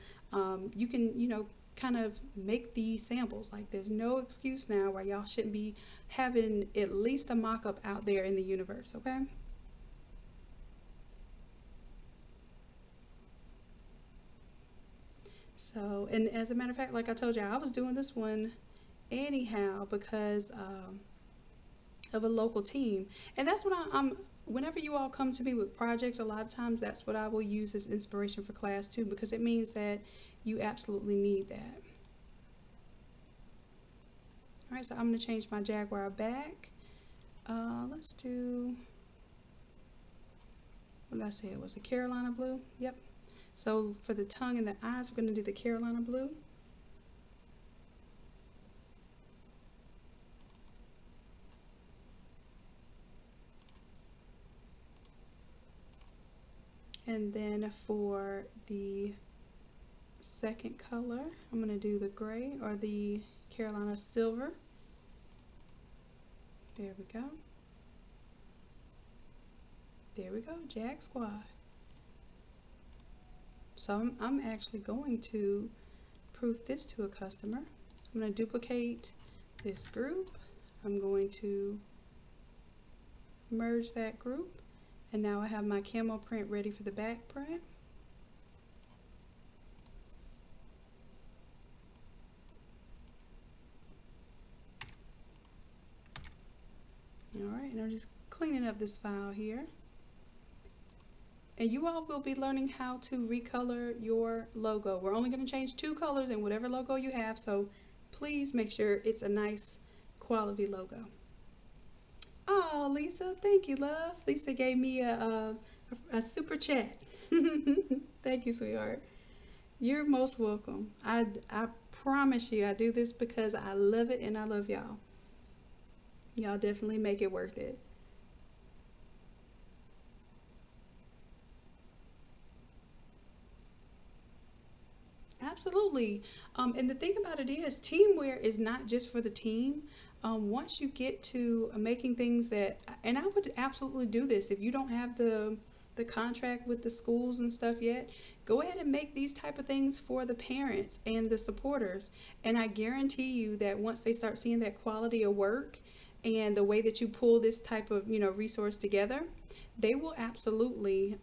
you can kind of make these samples. Like there's no excuse now why y'all shouldn't be having at least a mock-up out there in the universe, okay? So, and as a matter of fact, like I told you, I was doing this one anyhow because of a local team. And that's what whenever you all come to me with projects, a lot of times that's what I will use as inspiration for class too, because it means that you absolutely need that. Alright, so I'm going to change my Jaguar back. Let's do, what did I say? It was a Carolina blue? Yep. So for the tongue and the eyes, we're going to do the Carolina blue. And then for the second color, I'm going to do the gray or the Carolina silver. There we go. There we go, Jag Squad. So I'm actually going to proof this to a customer. I'm going to duplicate this group. I'm going to merge that group, and now I have my camo print ready for the back print. Alright, and I'm just cleaning up this file here. and you all will be learning how to recolor your logo. We're only going to change 2 colors in whatever logo you have, so please make sure it's a nice quality logo. Oh, Lisa, thank you, love. Lisa gave me a super chat. Thank you, sweetheart. You're most welcome. I promise you, I do this because I love it and I love y'all. Y'all definitely make it worth it. Absolutely. And the thing about it is, teamwear is not just for the team. Once you get to making things that, and I would absolutely do this if you don't have the contract with the schools and stuff yet, go ahead and make these type of things for the parents and the supporters. And I guarantee you that once they start seeing that quality of work and the way that you pull this type of, resource together, they will absolutely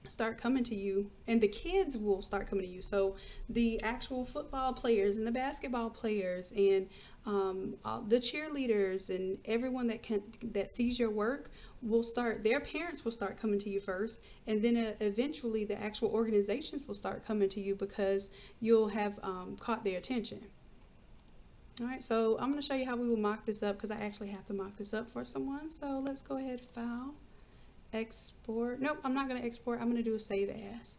start coming to you, and the kids will start coming to you. So the actual football players and the basketball players and all the cheerleaders and everyone that sees your work will start, their parents will start coming to you first, and then eventually the actual organizations will start coming to you because you'll have caught their attention. All right, so I'm going to show you how we will mock this up because I actually have to mock this up for someone. So let's go ahead, file, export. Nope, I'm not going to export. I'm going to do a save as.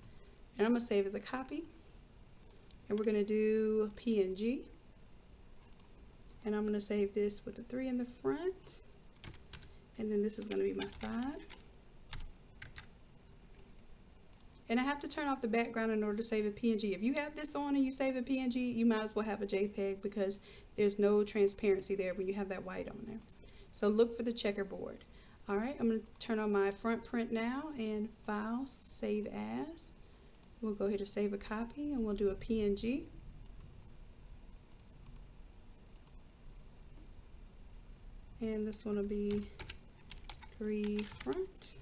And I'm going to save as a copy. And we're going to do PNG. And I'm going to save this with a 3 in the front. And then this is going to be my side. And I have to turn off the background in order to save a PNG. If you have this on and you save a PNG, you might as well have a JPEG because there's no transparency there when you have that white on there. So look for the checkerboard. All right, I'm going to turn on my front print now and file, save as. We'll go ahead and save a copy and we'll do a PNG. And this one will be 3 front.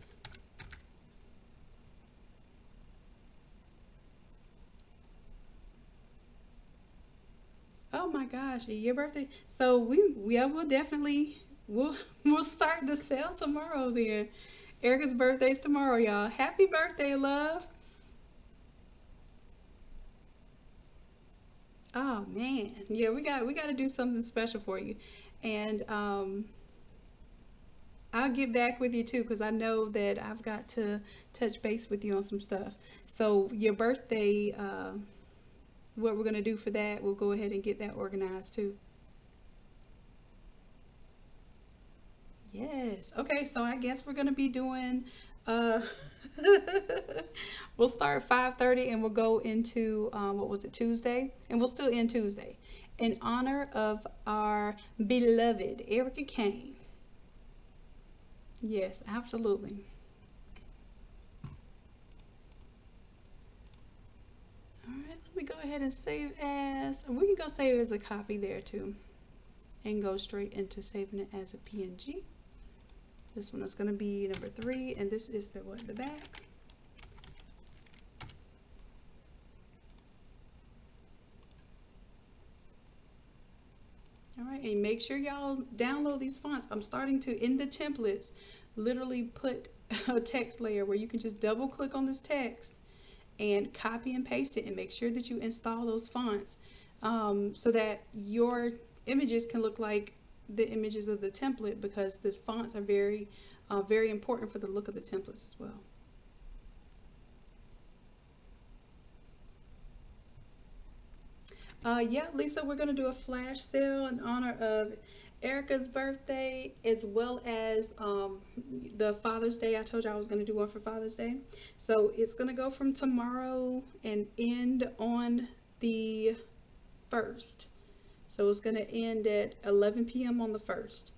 Oh my gosh, your birthday. So we'll definitely we'll start the sale tomorrow then. Erica's birthday's tomorrow, y'all. Happy birthday, love. Oh man. Yeah, we got to do something special for you. And I'll get back with you too because I know that I've got to touch base with you on some stuff. So your birthday, what we're going to do for that, we'll go ahead and get that organized too. Yes. Okay, so I guess we're gonna be doing uh we'll start 5:30 and we'll go into what was it, Tuesday? And we'll still end Tuesday in honor of our beloved Erica Kane. Yes, absolutely. All right, let me go ahead and save as. We can go save as a copy there too and go straight into saving it as a PNG. This one is going to be number 3, and this is the back. All right, and make sure y'all download these fonts. I'm starting to, in the templates, literally put a text layer where you can just double click on this text and copy and paste it, and make sure that you install those fonts so that your images can look like the images of the template, because the fonts are very important for the look of the templates as well. Yeah, Lisa, we're going to do a flash sale in honor of Erica's birthday, as well as the Father's Day. I told you I was going to do one for Father's Day. So it's going to go from tomorrow and end on the 1st. So it's going to end at 11 p.m. on the 1st.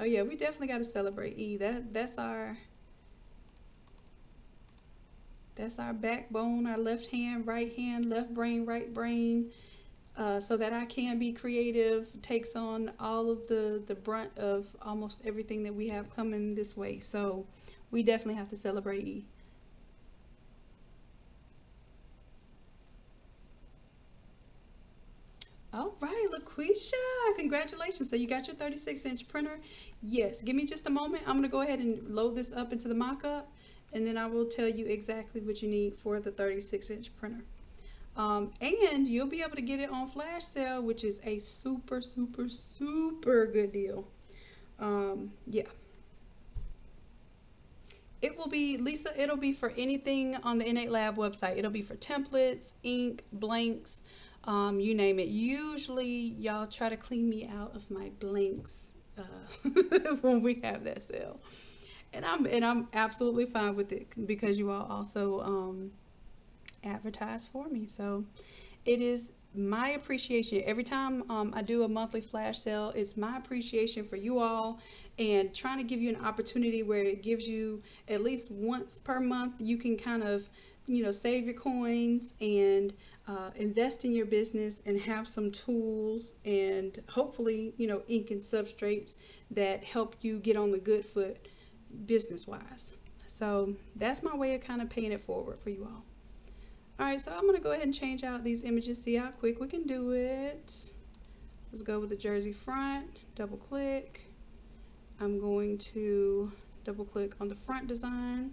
Oh yeah, we definitely got to celebrate E. That's our backbone, our left hand, right hand, left brain, right brain, so that I can be creative, takes on all of the brunt of almost everything that we have coming this way. So we definitely have to celebrate E. LaQuisha, congratulations. So you got your 36-inch printer? Yes. Give me just a moment. I'm going to go ahead and load this up into the mock-up, and then I will tell you exactly what you need for the 36-inch printer. And you'll be able to get it on flash sale, which is a super, super, super good deal. Yeah. It will be, Lisa, it'll be for anything on the Innate Lab website. It'll be for templates, ink, blanks, you name it. Usually y'all try to clean me out of my blanks when we have that sale. And I'm absolutely fine with it because you all also advertise for me. So it is my appreciation every time I do a monthly flash sale. It's my appreciation for you all and trying to give you an opportunity where it gives you at least once per month you can kind of, you know, save your coins and invest in your business and have some tools and hopefully, you know, ink and substrates that help you get on the good foot business wise. So that's my way of kind of paying it forward for you all. Alright, so I'm going to go ahead and change out these images, see how quick we can do it. Let's go with the jersey front, double click. I'm going to double click on the front design,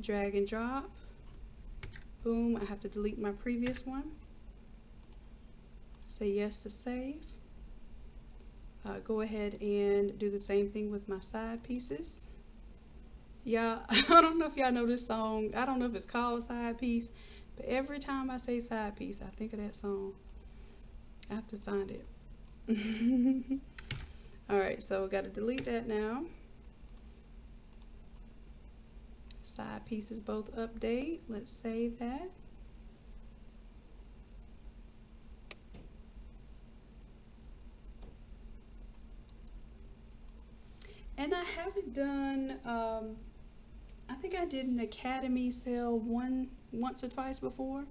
drag and drop. Boom, I have to delete my previous one. Say yes to save. Go ahead and do the same thing with my side pieces. Yeah, I don't know if y'all know this song. I don't know if it's called Side Piece, but every time I say side piece, I think of that song. I have to find it. Alright, so got to delete that now. Side pieces both update. Let's save that. And I haven't done, I think I did an Academy sale once or twice before.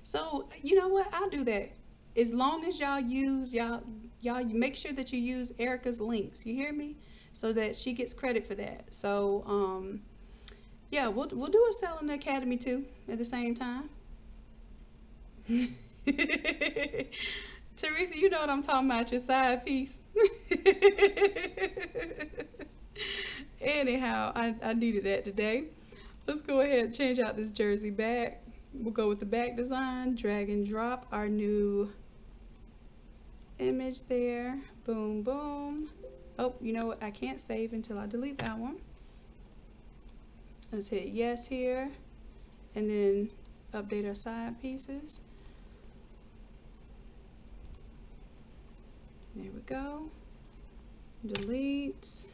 So you know what? I'll do that. As long as y'all use y'all make sure that you use Erica's links. You hear me? So that she gets credit for that. So yeah, we'll do a sale in the Academy too at the same time. Teresa, you know what I'm talking about, your side piece. Anyhow, I needed that today. Let's go ahead and change out this jersey back. We'll go with the back design, drag and drop our new image there. Boom, boom. Oh, you know what? I can't save until I delete that one. Let's hit yes here and then update our side pieces. There we go. Delete.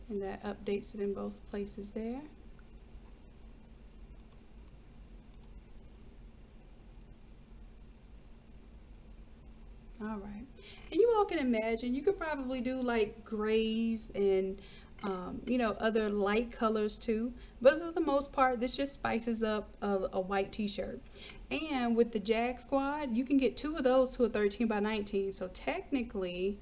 And that updates it in both places there. All right. And you all can imagine, you could probably do like grays and you know, other light colors too, but for the most part this just spices up a white t-shirt. And with the Jag Squad you can get two of those to a 13 by 19, so technically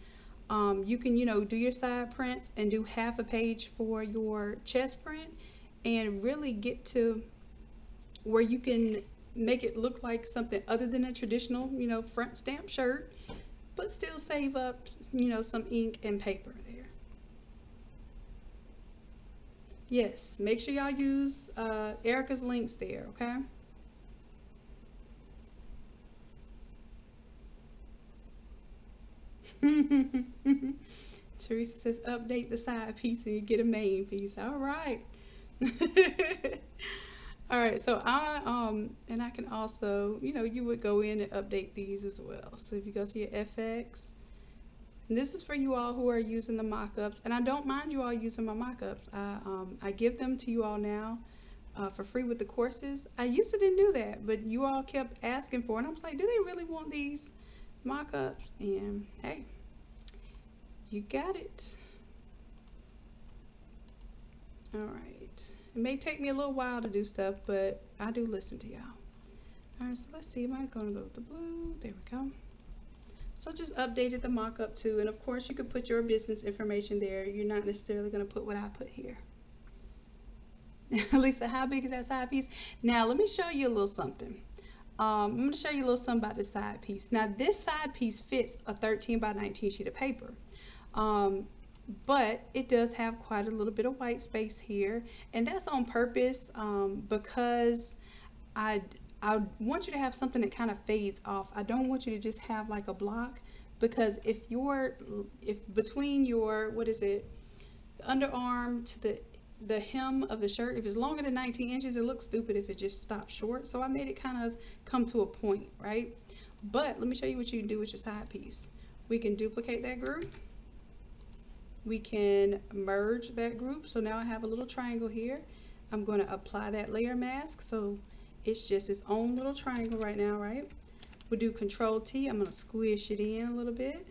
you can, you know, do your side prints and do half a page for your chest print and really get to where you can make it look like something other than a traditional, you know, front stamp shirt, but still save up, you know, some ink and paper there. Yes, make sure y'all use Erica's links there, okay? Teresa says update the side piece and you get a main piece. All right. All right, so and I can also, you know, you would go in and update these as well. So if you go to your FX, and this is for you all who are using the mock-ups, and I don't mind you all using my mock-ups. I give them to you all now for free with the courses. I used to didn't do that, but you all kept asking for it, and I was like, do they really want these mock-ups? And hey, you got it. All right. It may take me a little while to do stuff, but I do listen to y'all. All right, so let's see. Am I going to go with the blue? There we go. So just updated the mock-up too, and of course you could put your business information there. You're not necessarily going to put what I put here. Lisa, how big is that side piece? Now let me show you a little something. I'm going to show you a little something about this side piece. Now this side piece fits a 13 by 19 sheet of paper. But it does have quite a little bit of white space here, and that's on purpose, because I want you to have something that kind of fades off. I don't want you to just have like a block, because if between your, what is it, the underarm to the hem of the shirt, if it's longer than 19 inches, it looks stupid if it just stops short. So I made it kind of come to a point, right? But let me show you what you can do with your side piece. We can duplicate that group. We can merge that group. So now I have a little triangle here. I'm going to apply that layer mask. So it's just its own little triangle right now, right? We'll do Control T. I'm going to squish it in a little bit.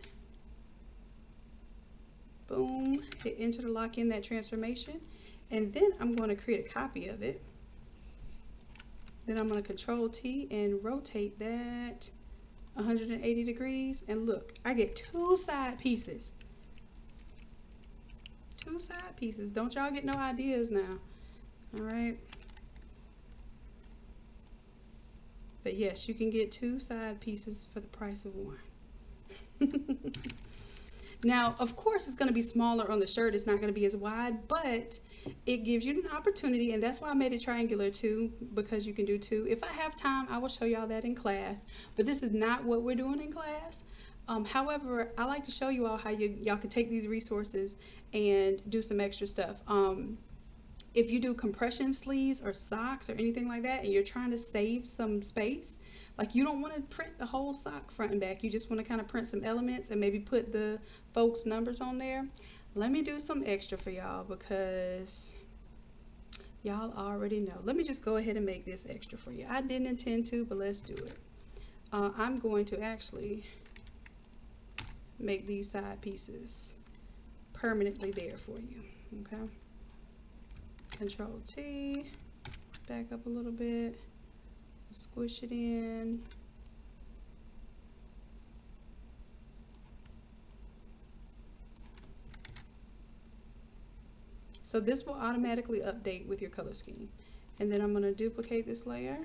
Boom. Hit enter to lock in that transformation. And then I'm going to create a copy of it. Then I'm going to Control T and rotate that 180 degrees. And look, I get two side pieces. Two side pieces. Don't y'all get no ideas now. All right. But yes, you can get two side pieces for the price of one. Now, of course, it's going to be smaller on the shirt. It's not going to be as wide, but it gives you an opportunity, and that's why I made it triangular too, because you can do two. If I have time, I will show y'all that in class, but this is not what we're doing in class. However, I like to show you all how y'all can take these resources and do some extra stuff. If you do compression sleeves or socks or anything like that, and you're trying to save some space, like you don't want to print the whole sock front and back, you just want to kind of print some elements and maybe put the folks' numbers on there. Let me do some extra for y'all because y'all already know. Let me just go ahead and make this extra for you. I didn't intend to, but let's do it. I'm going to actually make these side pieces permanently there for you. Okay. Control T, back up a little bit, squish it in. So this will automatically update with your color scheme. And then I'm going to duplicate this layer.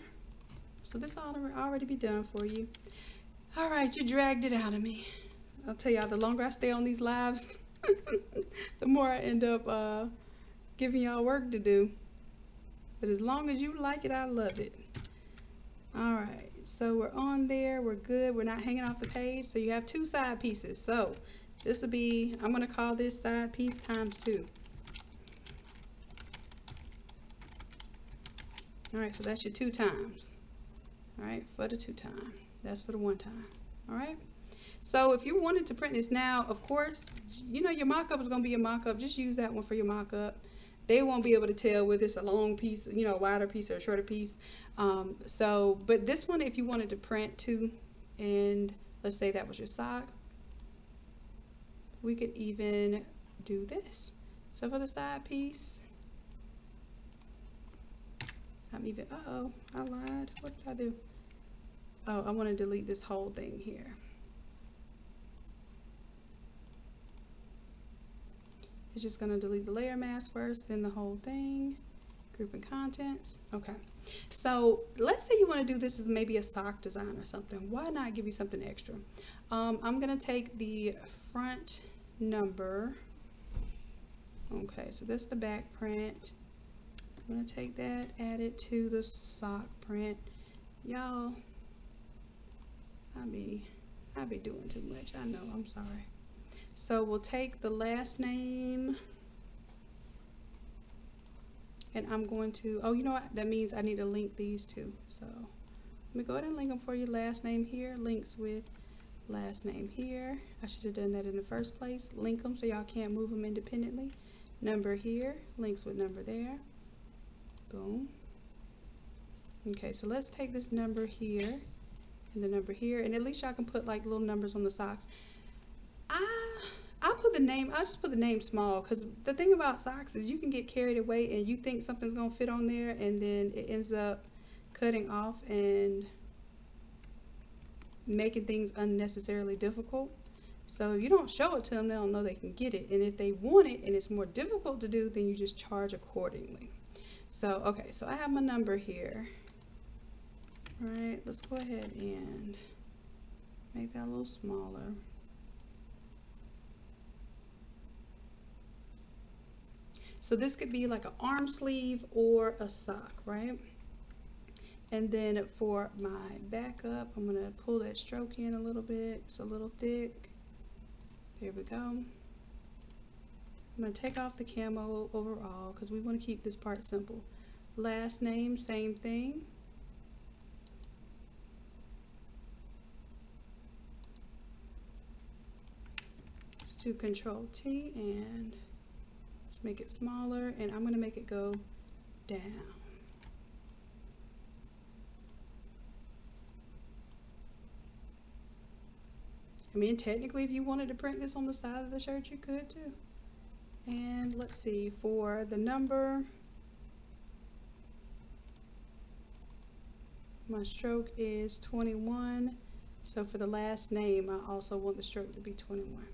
So this will already be done for you. All right, you dragged it out of me. I'll tell y'all, the longer I stay on these lives, the more I end up giving y'all work to do. But as long as you like it, I love it. All right, so we're on there, we're good, we're not hanging off the page. So you have two side pieces. So this will be, I'm going to call this side piece times 2. All right, so that's your 2 times. All right, for the 2 time. That's for the 1 time. All right. So if you wanted to print this now, of course, you know your mock-up is going to be your mock-up. Just use that one for your mock-up. They won't be able to tell whether it's a long piece, you know, a wider piece or a shorter piece. But this one, if you wanted to print too, and let's say that was your sock, we could even do this. So for the side piece, uh-oh, I lied. What did I do? Oh, I want to delete this whole thing here. It's just going to delete the layer mask first, then the whole thing. Group and contents. Okay. So let's say you want to do this as maybe a sock design or something. Why not give you something extra? I'm going to take the front number. Okay, so this is the back print. I'm going to take that, add it to the sock print. Y'all, I be doing too much. I know, I'm sorry. So we'll take the last name, and I'm going to, oh, you know what? That means I need to link these two. So let me go ahead and link them for you. Last name here, links with last name here. I should have done that in the first place. Link them so y'all can't move them independently. Number here, links with number there. Boom. Okay, so let's take this number here and the number here, and at least y'all can put like little numbers on the socks. I just put the name small, because the thing about socks is you can get carried away and you think something's gonna fit on there, and then it ends up cutting off and making things unnecessarily difficult. So if you don't show it to them, they'll know they can get it, and if they want it and it's more difficult to do, then you just charge accordingly. So okay, so I have my number here. Right, let's go ahead and make that a little smaller. So this could be like an arm sleeve or a sock, right? And then for my backup, I'm gonna pull that stroke in a little bit. It's a little thick. There we go. I'm gonna take off the camo overall because we want to keep this part simple. Last name, same thing. Let's do Control T and let's make it smaller, and I'm gonna make it go down. I mean, technically, if you wanted to print this on the side of the shirt, you could too. And let's see, for the number, my stroke is 21. So for the last name, I also want the stroke to be 21.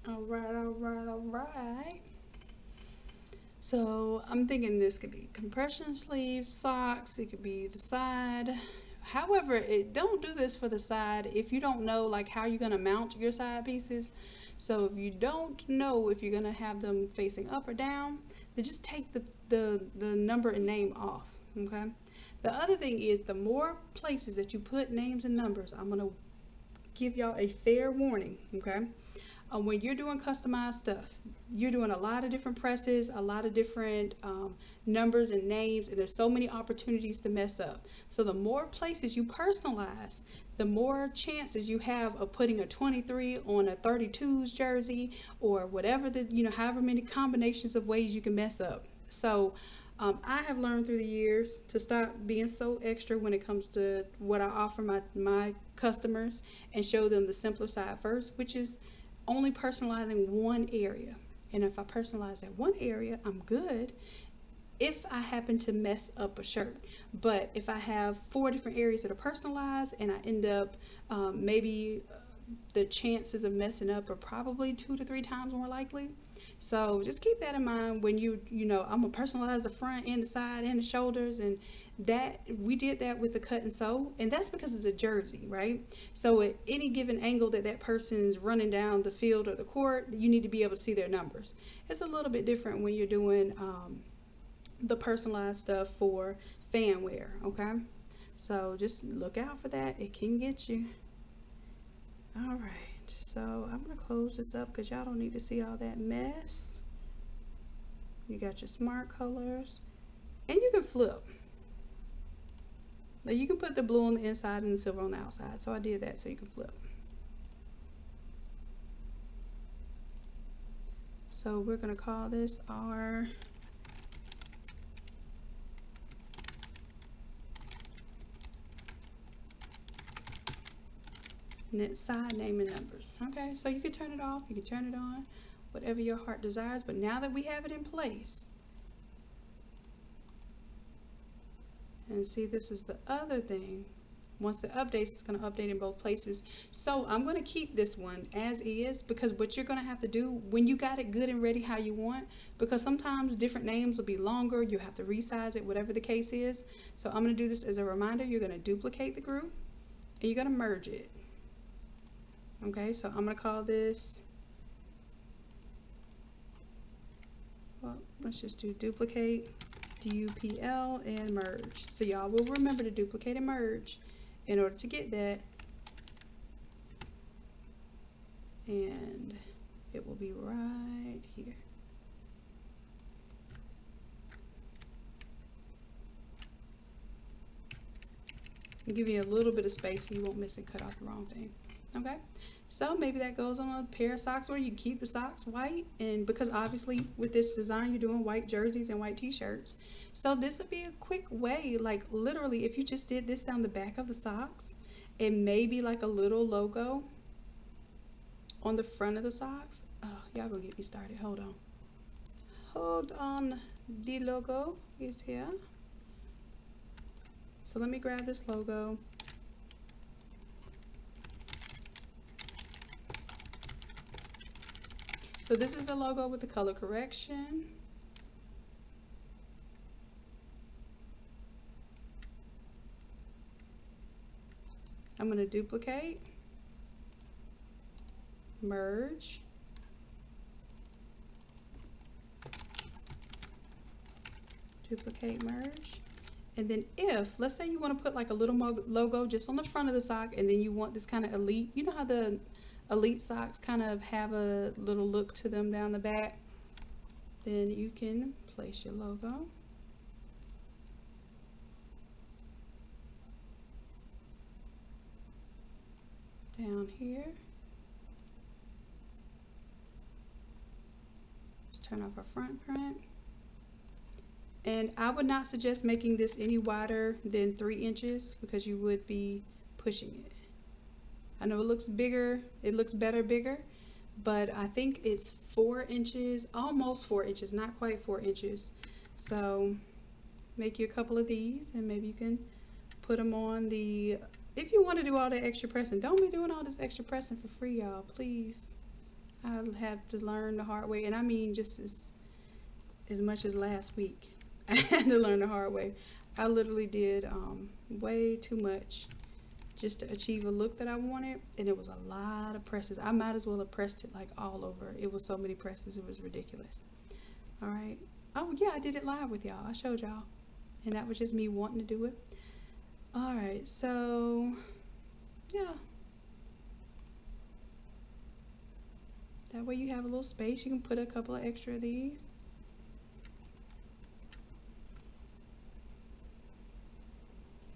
All right, all right, all right. So I'm thinking this could be compression sleeve, socks, it could be the side. However, don't do this for the side if you don't know like how you're gonna mount your side pieces. So if you don't know if you're gonna have them facing up or down, then just take the number and name off, okay? The other thing is the more places that you put names and numbers, I'm gonna give y'all a fair warning, okay? When you're doing customized stuff, you're doing a lot of different presses, a lot of different numbers and names, and there's so many opportunities to mess up. So the more places you personalize, the more chances you have of putting a 23 on a 32's jersey or whatever however many combinations of ways you can mess up. So I have learned through the years to stop being so extra when it comes to what I offer my customers and show them the simpler side first, which is only personalizing one area. And if I personalize that one area, I'm good if I happen to mess up a shirt. But if I have 4 different areas that are personalized and I end up maybe the chances of messing up are probably 2 to 3 times more likely. So just keep that in mind when I'm gonna personalize the front and the side and the shoulders, and that we did that with the cut and sew, and that's because it's a jersey, right? So at any given angle that person's running down the field or the court, you need to be able to see their numbers. It's a little bit different when you're doing the personalized stuff for fan wear, okay? So just look out for that. It can get you. All right. So I'm gonna close this up because y'all don't need to see all that mess. You got your smart colors, and you can flip. Now you can put the blue on the inside and the silver on the outside. So I did that so you can flip. So we're gonna call this our knit side name and numbers. Okay, so you can turn it off, you can turn it on, whatever your heart desires. But now that we have it in place, and see, this is the other thing. Once it updates, it's going to update in both places. So I'm going to keep this one as is, because what you're going to have to do when you got it good and ready how you want, because sometimes different names will be longer, you have to resize it, whatever the case is. So I'm going to do this as a reminder. You're going to duplicate the group and you're going to merge it. Okay, so I'm going to call this, well, let's just do duplicate, DUPL, and merge. So y'all will remember to duplicate and merge in order to get that, and it will be right here. I'll give you a little bit of space so you won't miss and cut off the wrong thing. Okay, so maybe that goes on a pair of socks where you can keep the socks white, and because obviously with this design you're doing white jerseys and white t-shirts, so this would be a quick way, like literally if you just did this down the back of the socks and maybe like a little logo on the front of the socks, Oh, y'all gonna get me started. Hold on. Hold on. The logo is here. So let me grab this logo. So this is the logo with the color correction. I'm going to duplicate, merge, duplicate, merge. And then if, let's say you want to put like a little logo just on the front of the sock, and then you want this kind of elite, you know how the elite socks kind of have a little look to them down the back, then you can place your logo. Down here. Let's turn off our front print. And I would not suggest making this any wider than 3 inches because you would be pushing it. I know it looks bigger, it looks better bigger, but I think it's 4 inches, almost 4 inches, not quite 4 inches. So make you a couple of these and maybe you can put them on the, if you want to do all that extra pressing, don't be doing all this extra pressing for free, y'all, please. I'll have to learn the hard way, and I mean just as much as last week. I had to learn the hard way. I literally did way too much just to achieve a look that I wanted, and it was a lot of presses. I might as well have pressed it like all over. It was so many presses, it was ridiculous. All right. Oh yeah, I did it live with y'all. I showed y'all, and that was just me wanting to do it. All right, so yeah, that way you have a little space. You can put a couple of extra of these.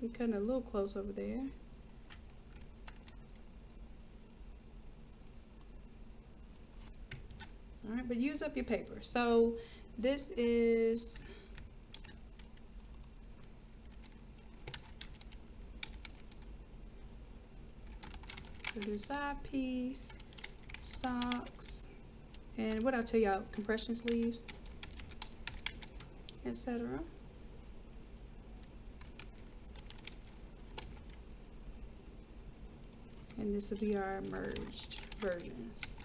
I'm cutting a little close over there. All right, but use up your paper. So this is do side piece, socks, and what I'll tell y'all, compression sleeves, etc. And this will be our merged versions.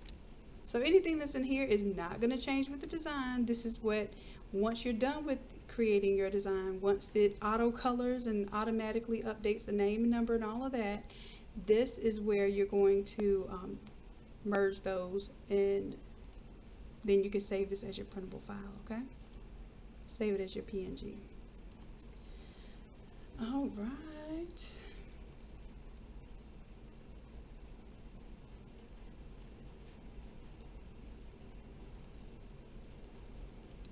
So anything that's in here is not going to change with the design. This is what, once you're done with creating your design, once it auto colors and automatically updates the name and number and all of that, this is where you're going to merge those, and then you can save this as your printable file, okay? Save it as your PNG. All right.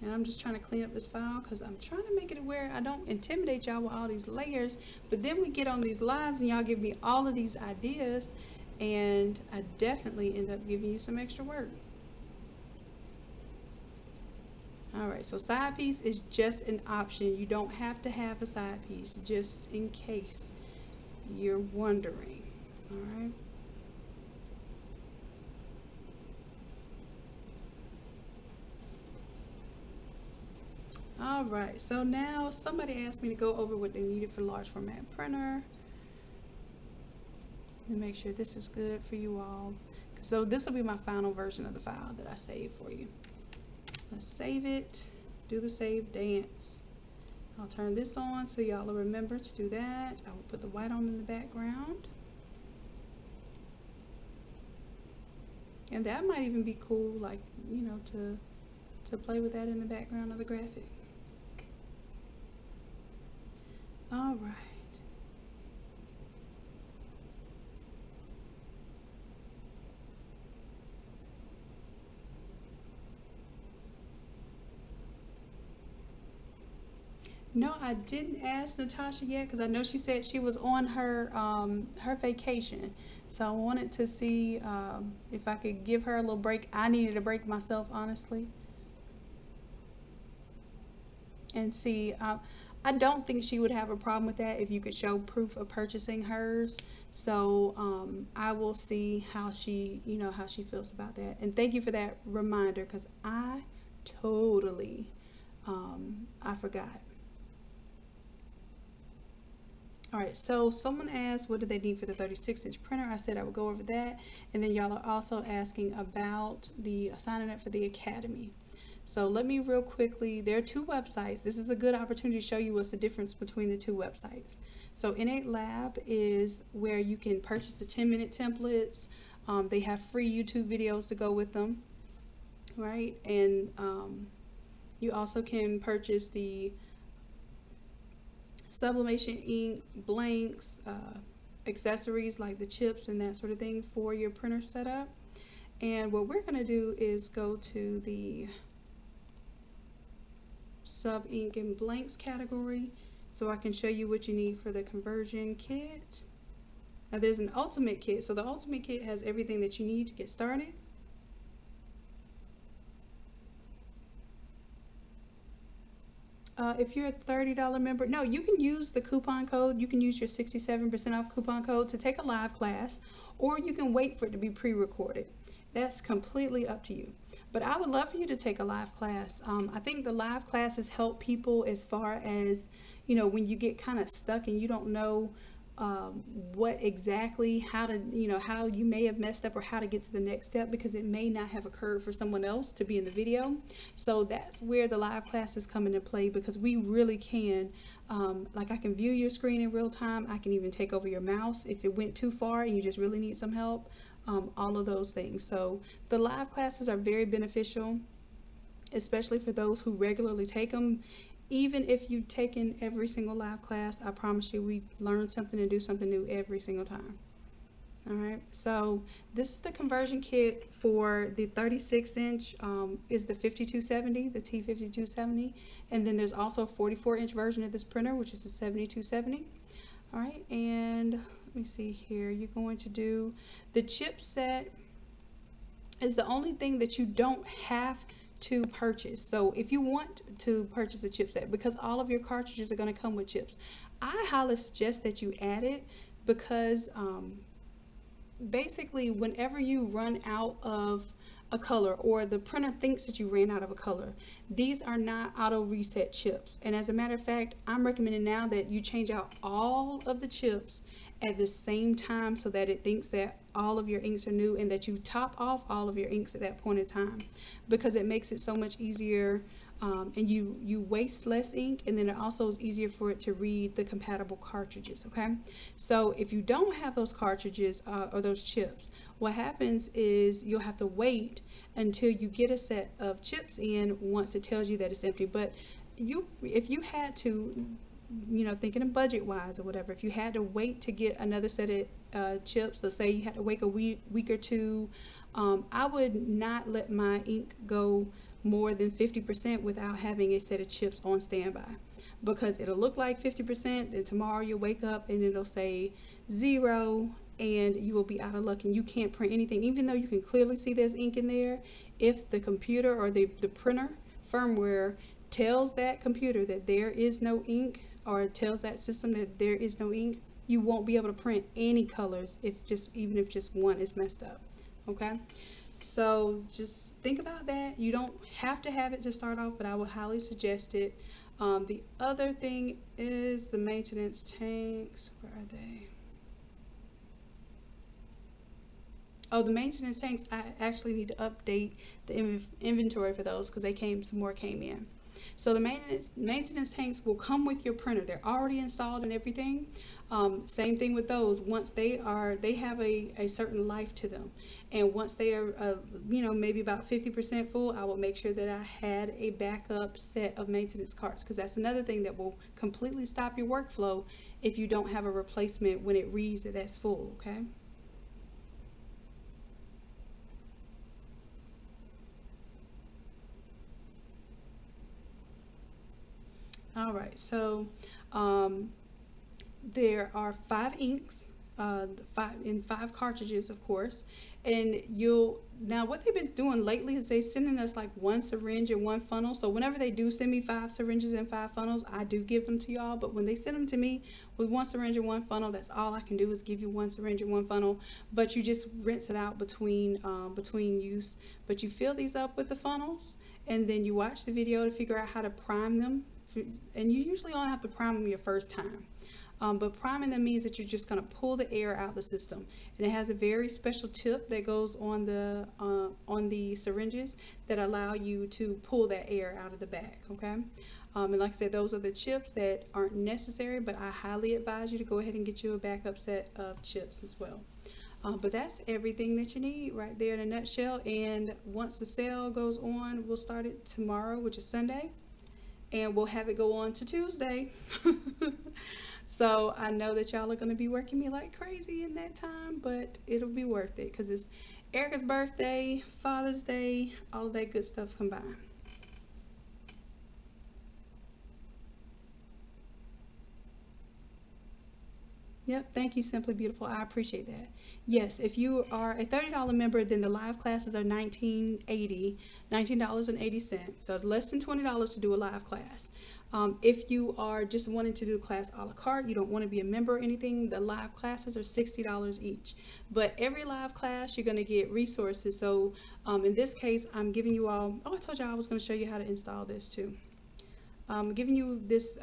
And I'm just trying to clean up this file because I'm trying to make it where I don't intimidate y'all with all these layers, but then we get on these lives and y'all give me all of these ideas, and I definitely end up giving you some extra work. Alright, so side piece is just an option. You don't have to have a side piece, just in case you're wondering. Alright. Alright, so now somebody asked me to go over what they needed for large format printer. Let me make sure this is good for you all. So this will be my final version of the file that I saved for you. Let's save it, do the save dance. I'll turn this on so y'all will remember to do that. I will put the white on in the background. And that might even be cool, like, you know, to play with that in the background of the graphic. All right. No, I didn't ask Natasha yet because I know she said she was on her her vacation. So I wanted to see if I could give her a little break. I needed a break myself, honestly. And see, I don't think she would have a problem with that if you could show proof of purchasing hers. So I will see how she, how she feels about that. And thank you for that reminder because I totally, I forgot. All right, so someone asked what do they need for the 36-inch printer. I said I would go over that. And then y'all are also asking about the signing up for the academy. So let me real quickly, there are two websites. This is a good opportunity to show you what's the difference between the two websites. So Innate Lab is where you can purchase the 10-minute templates. They have free YouTube videos to go with them, right? And you also can purchase the sublimation ink, blanks, accessories like the chips and that sort of thing for your printer setup. And what we're going to do is go to the sub ink and blanks category so I can show you what you need for the conversion kit. Now there's an ultimate kit, so the ultimate kit has everything that you need to get started. If you're a $30 member, no, you can use the coupon code. You can use your 67% off coupon code to take a live class, or you can wait for it to be pre-recorded. That's completely up to you. But I would love for you to take a live class. I think the live classes help people as far as, when you get kind of stuck and you don't know what exactly, how to, how you may have messed up or how to get to the next step because it may not have occurred for someone else to be in the video. So that's where the live classes come into play because we really can, like I can view your screen in real time. I can even take over your mouse if it went too far and you just really need some help. All of those things. So the live classes are very beneficial, especially for those who regularly take them. Even if you've taken every single live class, I promise you we learn something and do something new every single time. All right, so this is the conversion kit for the 36-inch is the 5270, the T5270, and then there's also a 44-inch version of this printer, which is the 7270. All right, and let me see here. You're going to do the chipset is the only thing that you don't have to purchase. So if you want to purchase a chipset, because all of your cartridges are going to come with chips, I highly suggest that you add it because basically whenever you run out of a color or the printer thinks that you ran out of a color, these are not auto reset chips. And as a matter of fact, I'm recommending now that you change out all of the chips at the same time so that it thinks that all of your inks are new and that you top off all of your inks at that point in time because it makes it so much easier and you waste less ink, and then it also is easier for it to read the compatible cartridges. Okay, so if you don't have those cartridges or those chips, what happens is you'll have to wait until you get a set of chips in once it tells you that it's empty. But if you had to, thinking of budget wise or whatever, if you had to wait to get another set of chips, let's say you had to wait a week or two, I would not let my ink go more than 50% without having a set of chips on standby, because it'll look like 50%, then tomorrow you'll wake up and it'll say 0 and you will be out of luck and you can't print anything even though you can clearly see there's ink in there. If the computer or the printer firmware tells that computer that there is no ink, or tells that system that there is no ink, you won't be able to print any colors even if just one is messed up. Okay, so just think about that. You don't have to have it to start off, but I would highly suggest it. The other thing is the maintenance tanks. Where are they? Oh, the maintenance tanks, I actually need to update the inventory for those because some more came in. So the maintenance tanks will come with your printer. They're already installed and everything. Same thing with those. Once they have a certain life to them. And once they are, maybe about 50% full, I will make sure that I had a backup set of maintenance carts, because that's another thing that will completely stop your workflow if you don't have a replacement when it reads that that's full, okay? All right, so um, there are 5 inks. in 5 cartridges, of course. And now what they've been doing lately is they sending us like 1 syringe and 1 funnel. So whenever they do send me 5 syringes and 5 funnels, I do give them to y'all. But when they send them to me with 1 syringe and 1 funnel, that's all I can do is give you 1 syringe and 1 funnel. But you just rinse it out between use. But you fill these up with the funnels, and then you watch the video to figure out how to prime them. And you usually only have to prime them your first time. But priming them means that you're just going to pull the air out of the system, and it has a very special tip that goes on the syringes that allow you to pull that air out of the bag. Okay, and like I said, those are the chips that aren't necessary, but I highly advise you to go ahead and get you a backup set of chips as well. But that's everything that you need right there in a nutshell. And once the sale goes on, we'll start it tomorrow, which is Sunday, and we'll have it go on to Tuesday. So I know that y'all are going to be working me like crazy in that time, but it'll be worth it because it's Erica's birthday, Father's Day, all of that good stuff combined. Yep, thank you, Simply Beautiful. I appreciate that. Yes, if you are a $30 member, then the live classes are $19.80. So less than $20 to do a live class. If you are just wanting to do the class a la carte, you don't want to be a member or anything, the live classes are $60 each. But every live class, you're going to get resources. So in this case, I'm giving you all, oh, I told you I was going to show you how to install this too. I'm giving you this,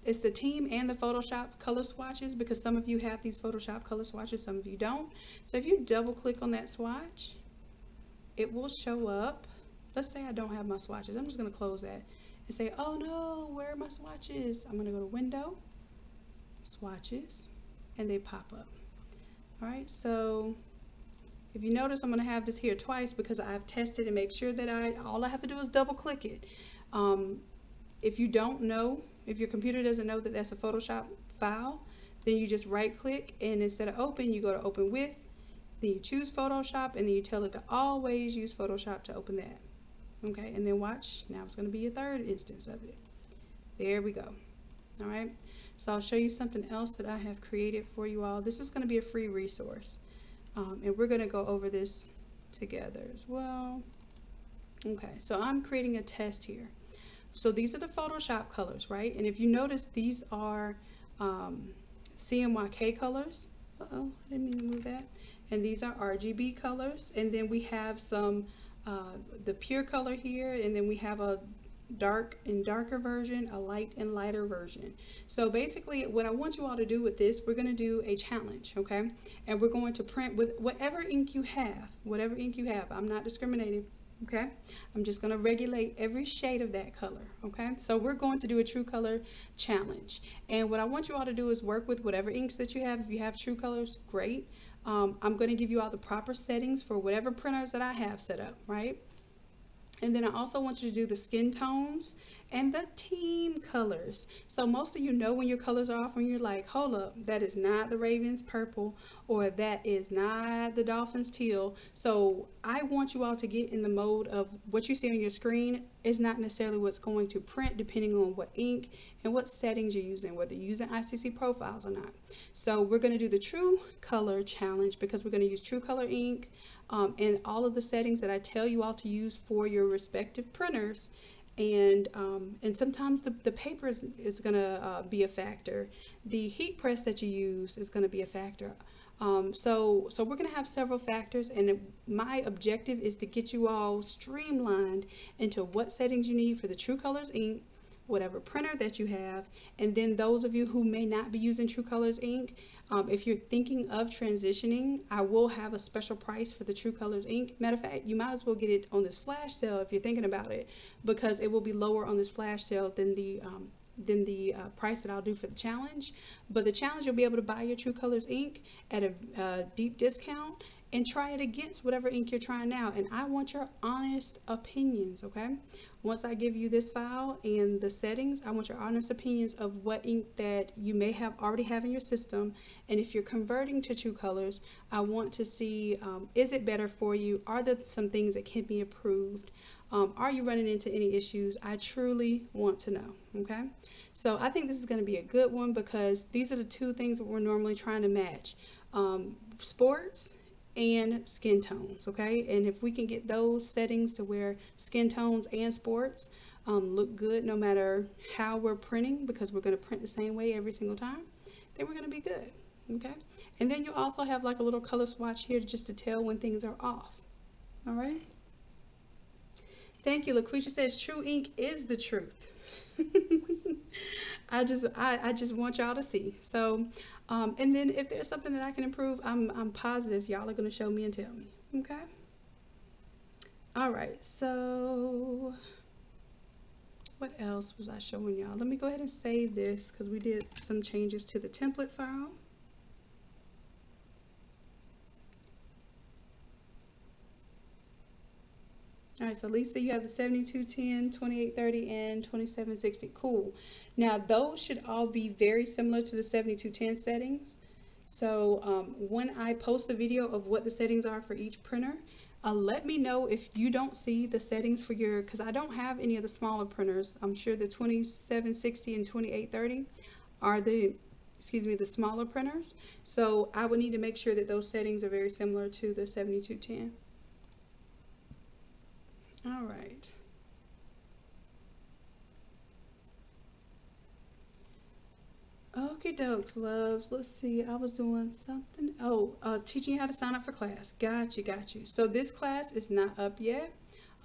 it's the team and the Photoshop color swatches, because some of you have these Photoshop color swatches, some of you don't. So if you double click on that swatch, it will show up. Let's say I don't have my swatches. I'm just going to close that and say, oh no, where are my swatches? I'm going to go to Window, Swatches, and they pop up. All right, so if you notice, I'm going to have this here twice because I've tested and make sure that all I have to do is double click it. If you don't know, if your computer doesn't know that that's a Photoshop file, then you just right click, and instead of open, you go to open with, then you choose Photoshop, and then you tell it to always use Photoshop to open that. Okay, and then watch, now it's going to be a third instance of it. There we go. All right, so I'll show you something else that I have created for you all. This is going to be a free resource, and we're going to go over this together as well. Okay, so I'm creating a test here. So these are the Photoshop colors, right? And if you notice, these are CMYK colors. Uh-oh, I didn't mean to move that. And these are RGB colors. And then we have some, the pure color here, and then we have a dark and darker version, a light and lighter version. So basically what I want you all to do with this, we're going to do a challenge, okay? And we're going to print with whatever ink you have, whatever ink you have. I'm not discriminating. Okay, I'm just going to regulate every shade of that color. Okay, so we're going to do a true color challenge, and what I want you all to do is work with whatever inks that you have. If you have true colors, great. I'm going to give you all the proper settings for whatever printers that I have set up, right? And then I also want you to do the skin tones and the team colors. So most of you know when your colors are off, when you're like, hold up, that is not the Ravens purple, or that is not the Dolphins teal. So I want you all to get in the mode of what you see on your screen is not necessarily what's going to print, depending on what ink and what settings you're using, whether you're using ICC profiles or not. So we're going to do the true color challenge because we're going to use true color ink, and all of the settings that I tell you all to use for your respective printers. And sometimes the paper is going to be a factor. The heat press that you use is going to be a factor. So we're going to have several factors, and my objective is to get you all streamlined into what settings you need for the True Colors ink, whatever printer that you have. And then those of you who may not be using True Colors ink, if you're thinking of transitioning, I will have a special price for the True Colors ink. Matter of fact, you might as well get it on this flash sale if you're thinking about it, because it will be lower on this flash sale than the price that I'll do for the challenge. But the challenge, you'll be able to buy your True Colors ink at a deep discount and try it against whatever ink you're trying now. And I want your honest opinions, okay? Once I give you this file and the settings, I want your honest opinions of what ink that you may have already have in your system. And if you're converting to True Colors, I want to see, is it better for you? Are there some things that can be improved? Are you running into any issues? I truly want to know. Okay, so I think this is going to be a good one because these are the two things that we're normally trying to match: sports and skin tones. Okay, and if we can get those settings to where skin tones and sports look good no matter how we're printing, because we're going to print the same way every single time, then we're going to be good. Okay, and then you also have like a little color swatch here just to tell when things are off. All right. Thank you. LaQuisha says true ink is the truth. I just want y'all to see. So, and then if there's something that I can improve, I'm positive y'all are gonna show me and tell me. Okay. All right. So, what else was I showing y'all? Let me go ahead and save this because we did some changes to the template file. All right, so Lisa, you have the 7210, 2830, and 2760. Cool. Now, those should all be very similar to the 7210 settings. So when I post a video of what the settings are for each printer, let me know if you don't see the settings for your, because I don't have any of the smaller printers. I'm sure the 2760 and 2830 are the, excuse me, the smaller printers. So I would need to make sure that those settings are very similar to the 7210. All right. Okay, dokes, loves. Let's see. I was doing something. Oh, teaching you how to sign up for class. Got you, got you. So this class is not up yet.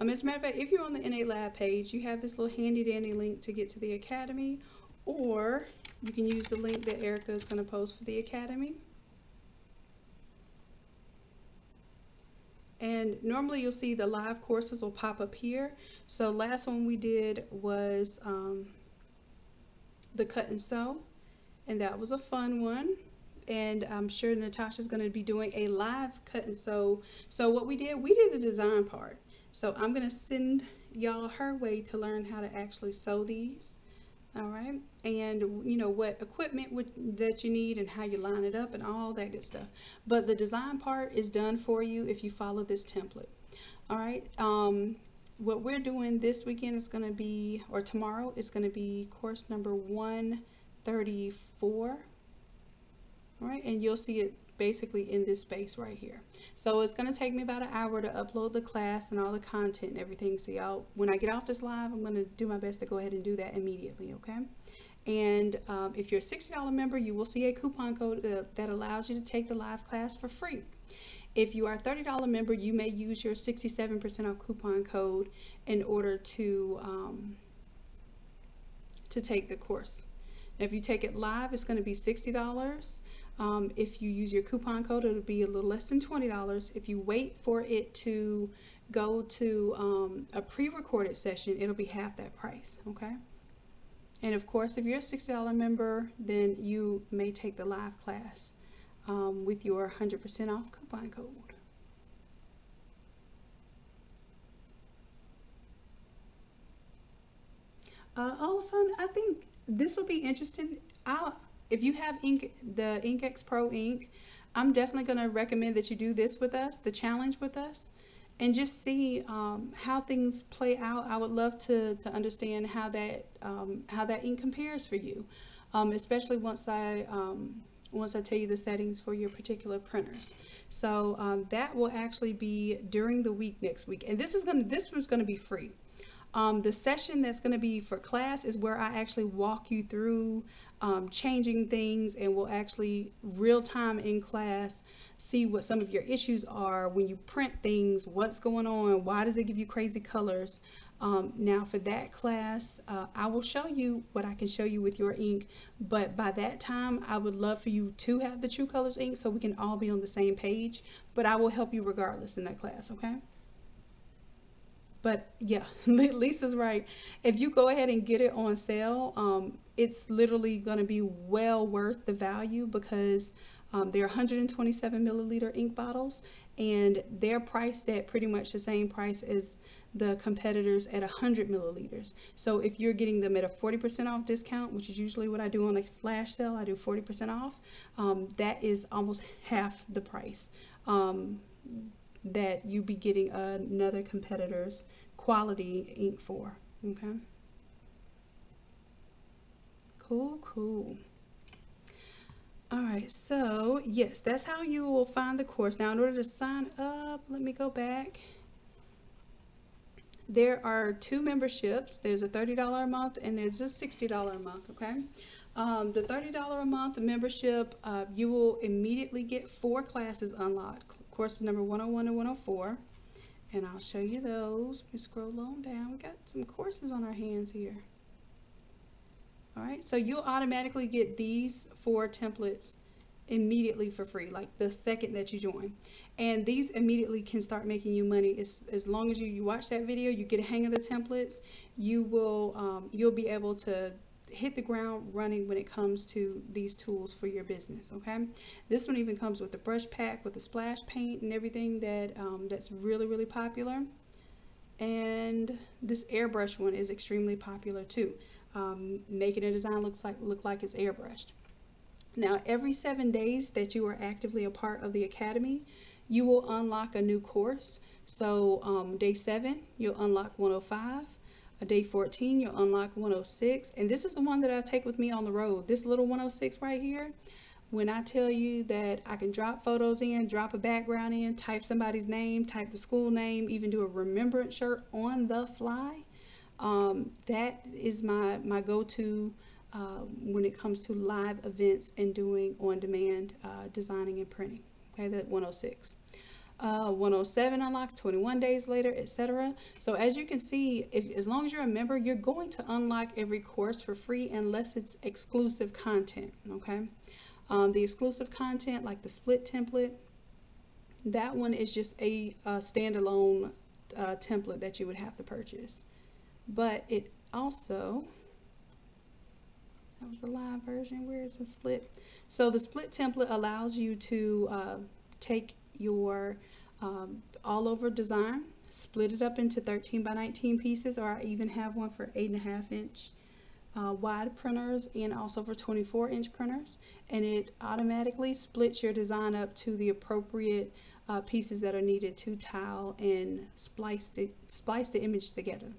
As a matter of fact, if you're on the Innate Lab page, you have this little handy dandy link to get to the Academy, or you can use the link that Erica is going to post for the Academy. And normally you'll see the live courses will pop up here. So last one we did was the cut and sew, and that was a fun one. And I'm sure Natasha's going to be doing a live cut and sew. So what we did the design part. So I'm going to send y'all her way to learn how to actually sew these. All right, and you know what equipment that you need and how you line it up and all that good stuff. But the design part is done for you if you follow this template. All right, what we're doing this weekend is going to be, or tomorrow, is going to be course number 134. All right, and you'll see it basically in this space right here. So it's going to take me about an hour to upload the class and all the content and everything. So y'all, when I get off this live, I'm going to do my best to go ahead and do that immediately, okay? And if you're a $60 member, you will see a coupon code that allows you to take the live class for free. If you are a $30 member, you may use your 67% off coupon code in order to take the course. Now, if you take it live, it's going to be $60. If you use your coupon code, it'll be a little less than $20. If you wait for it to go to a pre-recorded session, it'll be half that price, okay? And of course, if you're a $60 member, then you may take the live class with your 100% off coupon code. All fun. I think this will be interesting. If you have ink, the InkX Pro ink, I'm definitely going to recommend that you do this with us, the challenge with us, and just see how things play out. I would love to understand how that ink compares for you, especially once I tell you the settings for your particular printers. So that will actually be during the week next week, and this one's gonna be free. The session that's going to be for class is where I actually walk you through changing things, and we'll actually real time in class see what some of your issues are when you print things, what's going on, why does it give you crazy colors. Now for that class, I will show you what I can show you with your ink, but by that time I would love for you to have the True Colors ink so we can all be on the same page, but I will help you regardless in that class, okay? But yeah, Lisa's right. If you go ahead and get it on sale, it's literally going to be well worth the value because they're 127 milliliter ink bottles, and they're priced at pretty much the same price as the competitors at 100 milliliters. So if you're getting them at a 40% off discount, which is usually what I do on a flash sale, I do 40% off, that is almost half the price that you be getting another competitor's quality ink for. Okay. Cool, cool. All right, so yes, that's how you will find the course. Now, in order to sign up, let me go back. There are two memberships. There's a $30 a month and there's a $60 a month, okay? The $30 a month membership, you will immediately get 4 classes unlocked. Courses number 101 and 104. And I'll show you those. We scroll on down. We got some courses on our hands here. All right, so you'll automatically get these 4 templates immediately for free, like the second that you join. And these immediately can start making you money. As long as you watch that video, you get a hang of the templates, you'll be able to hit the ground running when it comes to these tools for your business. Okay, this one even comes with a brush pack with the splash paint and everything that's really popular. And this airbrush one is extremely popular too, making a design look like it's airbrushed. Now, every 7 days that you are actively a part of the academy, you will unlock a new course. So day 7, you'll unlock 105. Day 14, you'll unlock 106. And this is the one that I take with me on the road. This little 106 right here, when I tell you that I can drop photos in, drop a background in, type somebody's name, type the school name, even do a remembrance shirt on the fly, that is my go-to when it comes to live events and doing on-demand designing and printing. Okay, that 106. 107 unlocks 21 days later, etc. So as you can see, as long as you're a member, you're going to unlock every course for free unless it's exclusive content. Okay, the exclusive content, like the split template, that one is just a standalone template that you would have to purchase. But it also, that was the live version. Where is the split? So the split template allows you to take your all over design, split it up into 13 by 19 pieces, or I even have one for 8.5 inch wide printers and also for 24-inch printers, and it automatically splits your design up to the appropriate pieces that are needed to tile and splice the image together.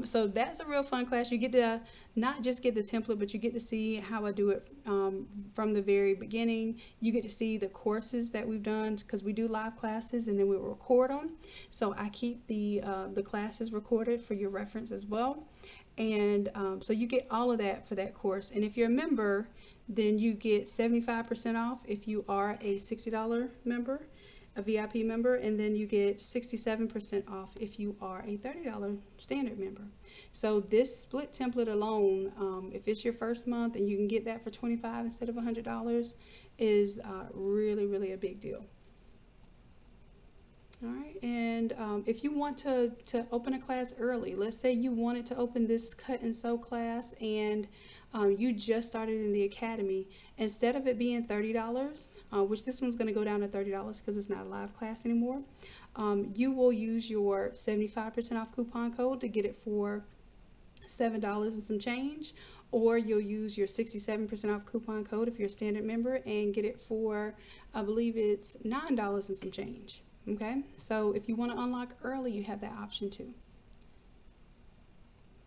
So that's a real fun class. You get to not just get the template, but you get to see how I do it from the very beginning. You get to see the courses that we've done, because we do live classes and then we record them. So I keep the classes recorded for your reference as well. And so you get all of that for that course. And if you're a member, then you get 75% off if you are a $60 member, a VIP member, and then you get 67% off if you are a $30 standard member. So this split template alone, if it's your first month and you can get that for $25 instead of $100, is really a big deal. All right, and if you want to open a class early, let's say you wanted to open this cut and sew class and you just started in the academy, instead of it being $30, which this one's going to go down to $30 because it's not a live class anymore, you will use your 75% off coupon code to get it for $7 and some change, or you'll use your 67% off coupon code if you're a standard member and get it for, I believe it's $9 and some change. Okay, so if you want to unlock early, you have that option too.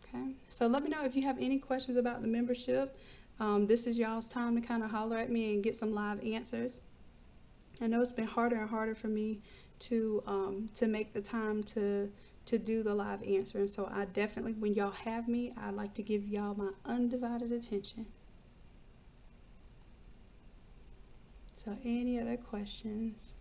Okay, so let me know if you have any questions about the membership. This is y'all's time to kind of holler at me and get some live answers. I know it's been harder and harder for me to make the time to do the live answering. So I definitely, when y'all have me, I like to give y'all my undivided attention. So any other questions?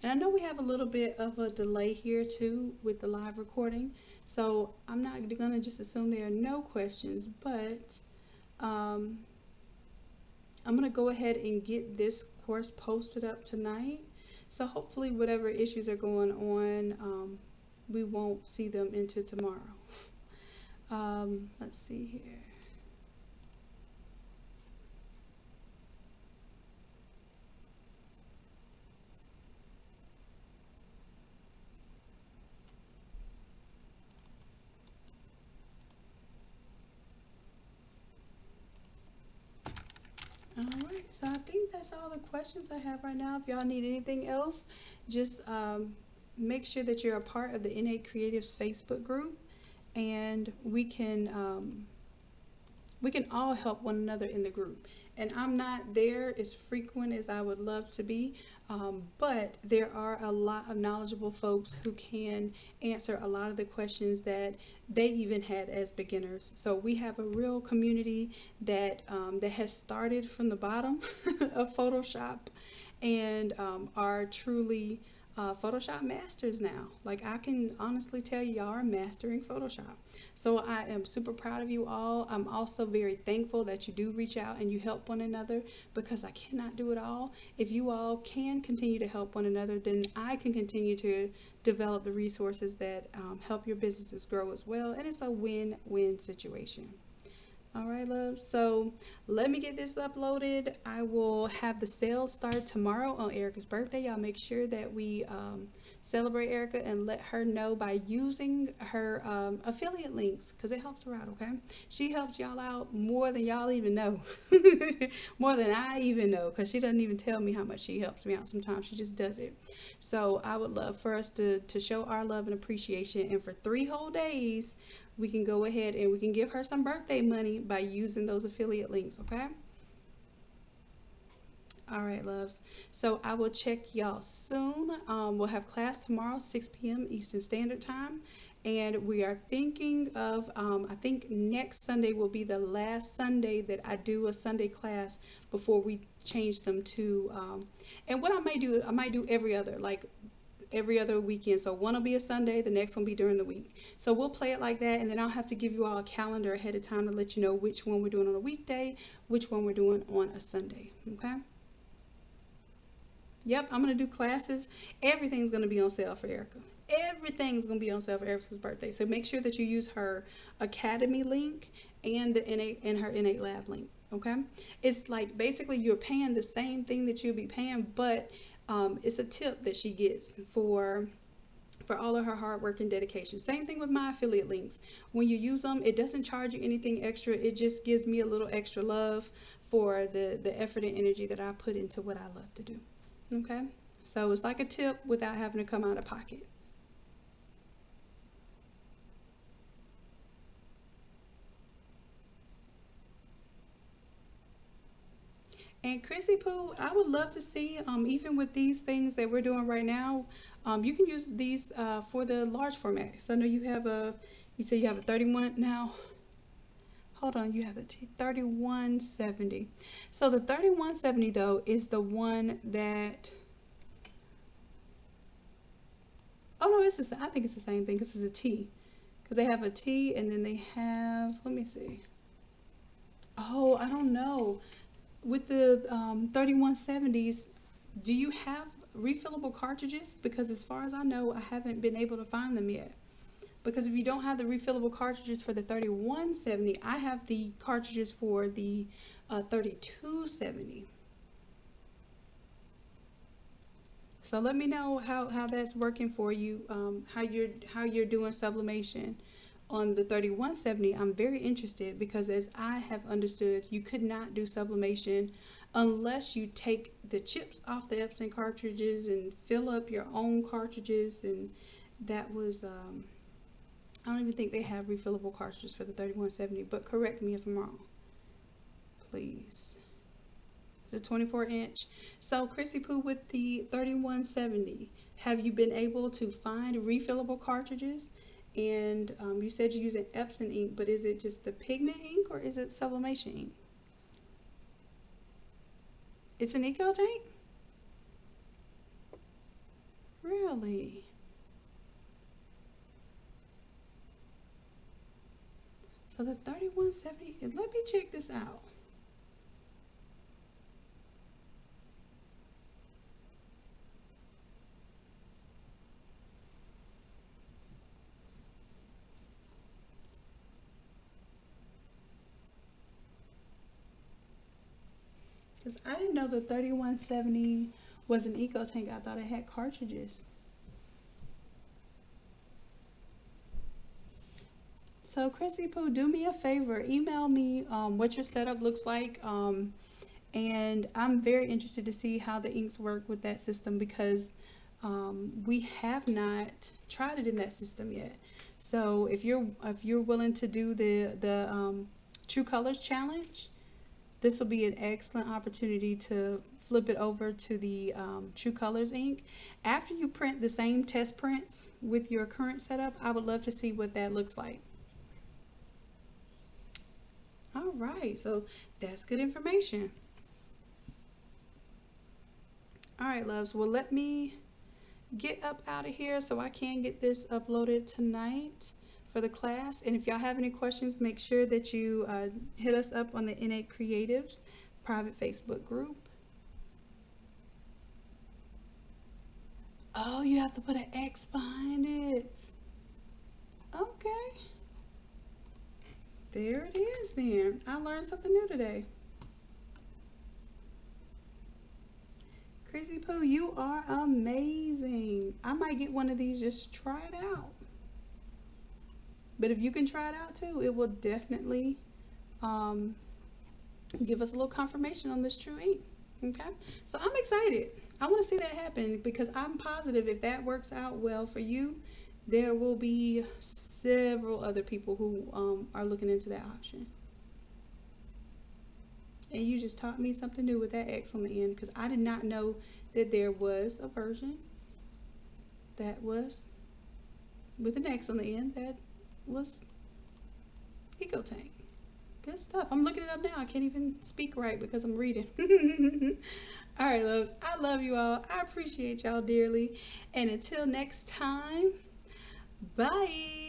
And I know we have a little bit of a delay here too with the live recording, so I'm not going to just assume there are no questions, but I'm going to go ahead and get this course posted up tonight. So hopefully whatever issues are going on, we won't see them into tomorrow. Let's see here. so I think that's all the questions I have right now. If y'all need anything else, just make sure that you're a part of the Innate Creatives Facebook group, and we can all help one another in the group. And I'm not there as frequent as I would love to be, but there are a lot of knowledgeable folks who can answer a lot of the questions that they even had as beginners. So we have a real community that has started from the bottom of Photoshop and are truly Photoshop masters now. Like, I can honestly tell you, y'all are mastering Photoshop. So I am super proud of you all. I'm also very thankful that you do reach out and you help one another, because I cannot do it all. If you all can continue to help one another, then I can continue to develop the resources that help your businesses grow as well. And it's a win-win situation. All right, love. So let me get this uploaded. I will have the sale start tomorrow on Erica's birthday. Y'all make sure that we celebrate Erica and let her know by using her affiliate links, because it helps her out, okay? She helps y'all out more than y'all even know. More than I even know, because she doesn't even tell me how much she helps me out sometimes. She just does it. So I would love for us to show our love and appreciation. And for 3 whole days, we can go ahead and we can give her some birthday money by using those affiliate links, okay? All right, loves. So I will check y'all soon. We'll have class tomorrow, 6 p.m. Eastern Standard Time. And we are thinking of, I think next Sunday will be the last Sunday that I do a Sunday class before we change them to, and what I might do every other weekend. So one will be a Sunday, the next one will be during the week. So we'll play it like that, and then I'll have to give you all a calendar ahead of time to let you know which one we're doing on a weekday, which one we're doing on a Sunday. Okay? Yep, I'm going to do classes. Everything's going to be on sale for Erica. Everything's going to be on sale for Erica's birthday. So make sure that you use her Academy link and the Innate and her Innate Lab link. Okay? It's like basically you're paying the same thing that you'll be paying, but it's a tip that she gets for all of her hard work and dedication. Same thing with my affiliate links. When you use them, it doesn't charge you anything extra. It just gives me a little extra love for the effort and energy that I put into what I love to do. Okay? So it's like a tip without having to come out of pocket. And Chrissy Poo, I would love to see, even with these things that we're doing right now, you can use these for the large format. So I know you say you have a 31 now. Hold on, you have the 3170. So the 3170 though is the one that, oh no, I think it's the same thing. This is a T. Because they have a T and then they have, let me see. Oh, I don't know. With the 3170s, do you have refillable cartridges? Because as far as I know, I haven't been able to find them yet. Because if you don't have the refillable cartridges for the 3170, I have the cartridges for the 3270. So let me know how that's working for you, how you're doing sublimation on the 3170. I'm very interested, because as I have understood, you could not do sublimation unless you take the chips off the Epson cartridges and fill up your own cartridges, and that was I don't even think they have refillable cartridges for the 3170, but correct me if I'm wrong, please. The 24-inch. So Chrissy Poo, with the 3170, have you been able to find refillable cartridges? And you said you're using Epson ink, but is it just the pigment ink or is it sublimation ink? It's an eco tank? Really? So the 3170, let me check this out. Because I didn't know the 3170 was an eco tank. I thought it had cartridges. So Chrissy Poo, do me a favor, email me what your setup looks like, And I'm very interested to see how the inks work with that system because we have not tried it in that system yet. So if you're willing to do the True Colors challenge, this will be an excellent opportunity to flip it over to the True Colors ink. After you print the same test prints with your current setup, I would love to see what that looks like. All right, so that's good information. All right, loves. Well, let me get up out of here so I can get this uploaded tonight for the class. And if y'all have any questions, make sure that you hit us up on the Innate Creatives private Facebook group. Oh, you have to put an X behind it. Okay. There it is then. I learned something new today. Crazy Pooh, you are amazing. I might get one of these just to try it out. But if you can try it out too, it will definitely um, give us a little confirmation on this true ink. Okay, so I'm excited. I want to see that happen because I'm positive if that works out well for you, there will be several other people who are looking into that option. And you just taught me something new with that X on the end because I did not know that there was a version that was with an X on the end that was Eco Tank. Good stuff. I'm looking it up now. I can't even speak right because I'm reading. All right, loves. I love you all. I appreciate y'all dearly. And until next time, bye.